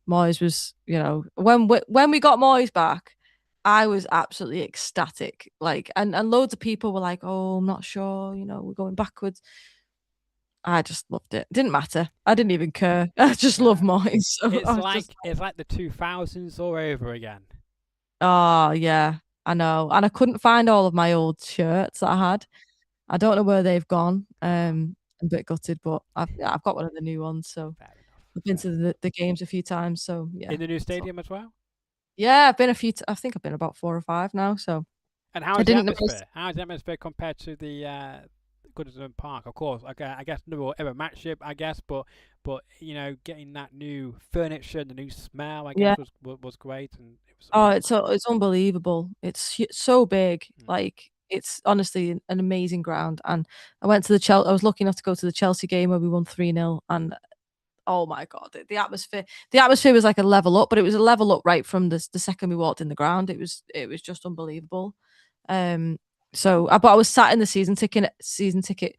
Moyes was, when we got Moyes back, I was absolutely ecstatic. Like, and loads of people were like, "Oh, I'm not sure. We're going backwards." I just loved it. Didn't matter. I didn't even care. I just love Moyes. So it's like the 2000s all over again. Oh yeah, I know. And I couldn't find all of my old shirts that I had. I don't know where they've gone. I'm a bit gutted, but I've got one of the new ones. So Fair enough. I've been to the games a few times. So yeah. In the new stadium as well. Yeah, I've been a few. I think I've been about 4 or 5 now. So. And how's the atmosphere? How's the atmosphere compared to the Goodison Park? Of course, I guess never ever match it. I guess, but getting that new furniture, the new smell, I guess was great. And it's unbelievable. It's so big. Like, it's honestly an amazing ground. And I went to the Chelsea. I was lucky enough to go to the Chelsea game where we won 3-0, and oh my god, the atmosphere was like a level up, but it was a level up right from the second we walked in the ground. It was just unbelievable. But I was sat in the season ticket,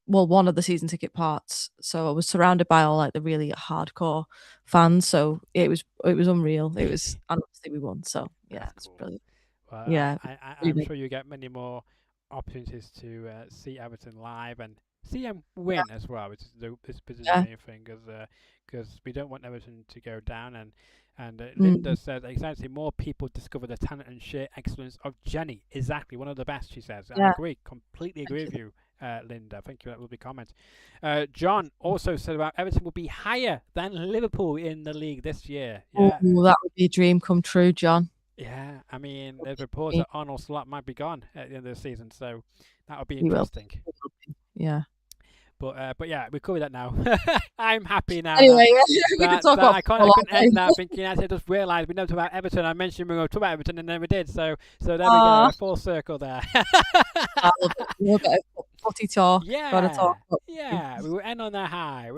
well, one of the season ticket parts. So I was surrounded by all like the really hardcore fans. So it was unreal. It was, and obviously we won. So yeah, it's brilliant. Well, yeah, I'm sure you get many more opportunities to see Everton live and see them win as well, which is the main thing, because we don't want Everton to go down. And Linda says, exactly, more people discover the talent and sheer excellence of Jenny. Exactly, one of the best, she says. I agree, completely agree with you, Linda. Thank you for that lovely comment. John also said about Everton will be higher than Liverpool in the league this year. Yeah. Oh, that would be a dream come true, John. Yeah, I mean, there's reports that Arnold Slot might be gone at the end of the season, so that would be interesting. Yeah. But yeah, we covered that now. I'm happy now. Anyway, we can talk about. I couldn't end that thinking. I just realised we never talked about Everton. I mentioned we were going to talk about Everton, and then we did. So there we go, a full circle there. A little bit of footy talk. Yeah. We will end on that high.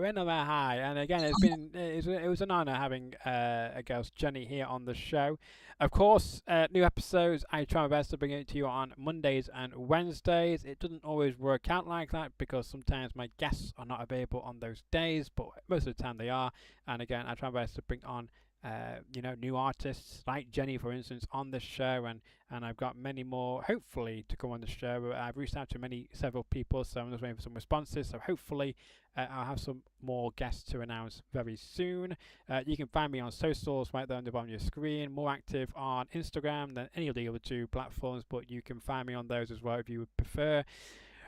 And again, it was an honour having a girl, Jenny, here on the show. Of course, new episodes, I try my best to bring it to you on Mondays and Wednesdays. It doesn't always work out like that because sometimes my guests are not available on those days, but most of the time they are. And again, I try my best to bring on new artists like Jenny, for instance, on the show, and I've got many more, hopefully, to come on the show. I've reached out to several people, so I'm just waiting for some responses. So hopefully, I'll have some more guests to announce very soon. You can find me on socials right there on the bottom of your screen. More active on Instagram than any of the other 2 platforms, but you can find me on those as well if you would prefer.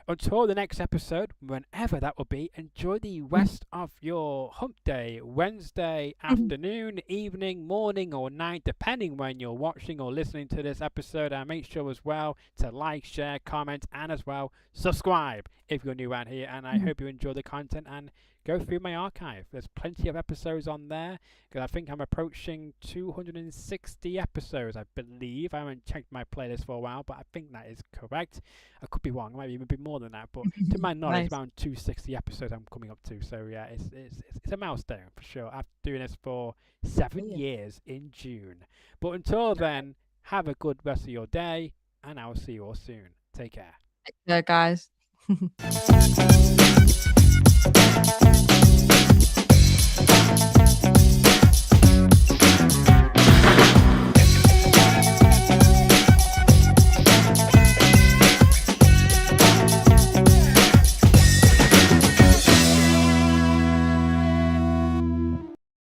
Until the next episode, whenever that will be, enjoy the rest of your hump day, Wednesday afternoon, evening, morning, or night, depending when you're watching or listening to this episode. And make sure as well to like, share, comment, and as well subscribe if you're new around here. And I hope you enjoy the content and go through my archive. There's plenty of episodes on there because I think I'm approaching 260 episodes, I believe. I haven't checked my playlist for a while, but I think that is correct. I could be wrong. It might even be more than that, but to my knowledge, around 260 episodes I'm coming up to. So yeah, it's a milestone for sure. After doing this for 7 years in June. But until then, have a good rest of your day, and I will see you all soon. Take care. Take care, guys.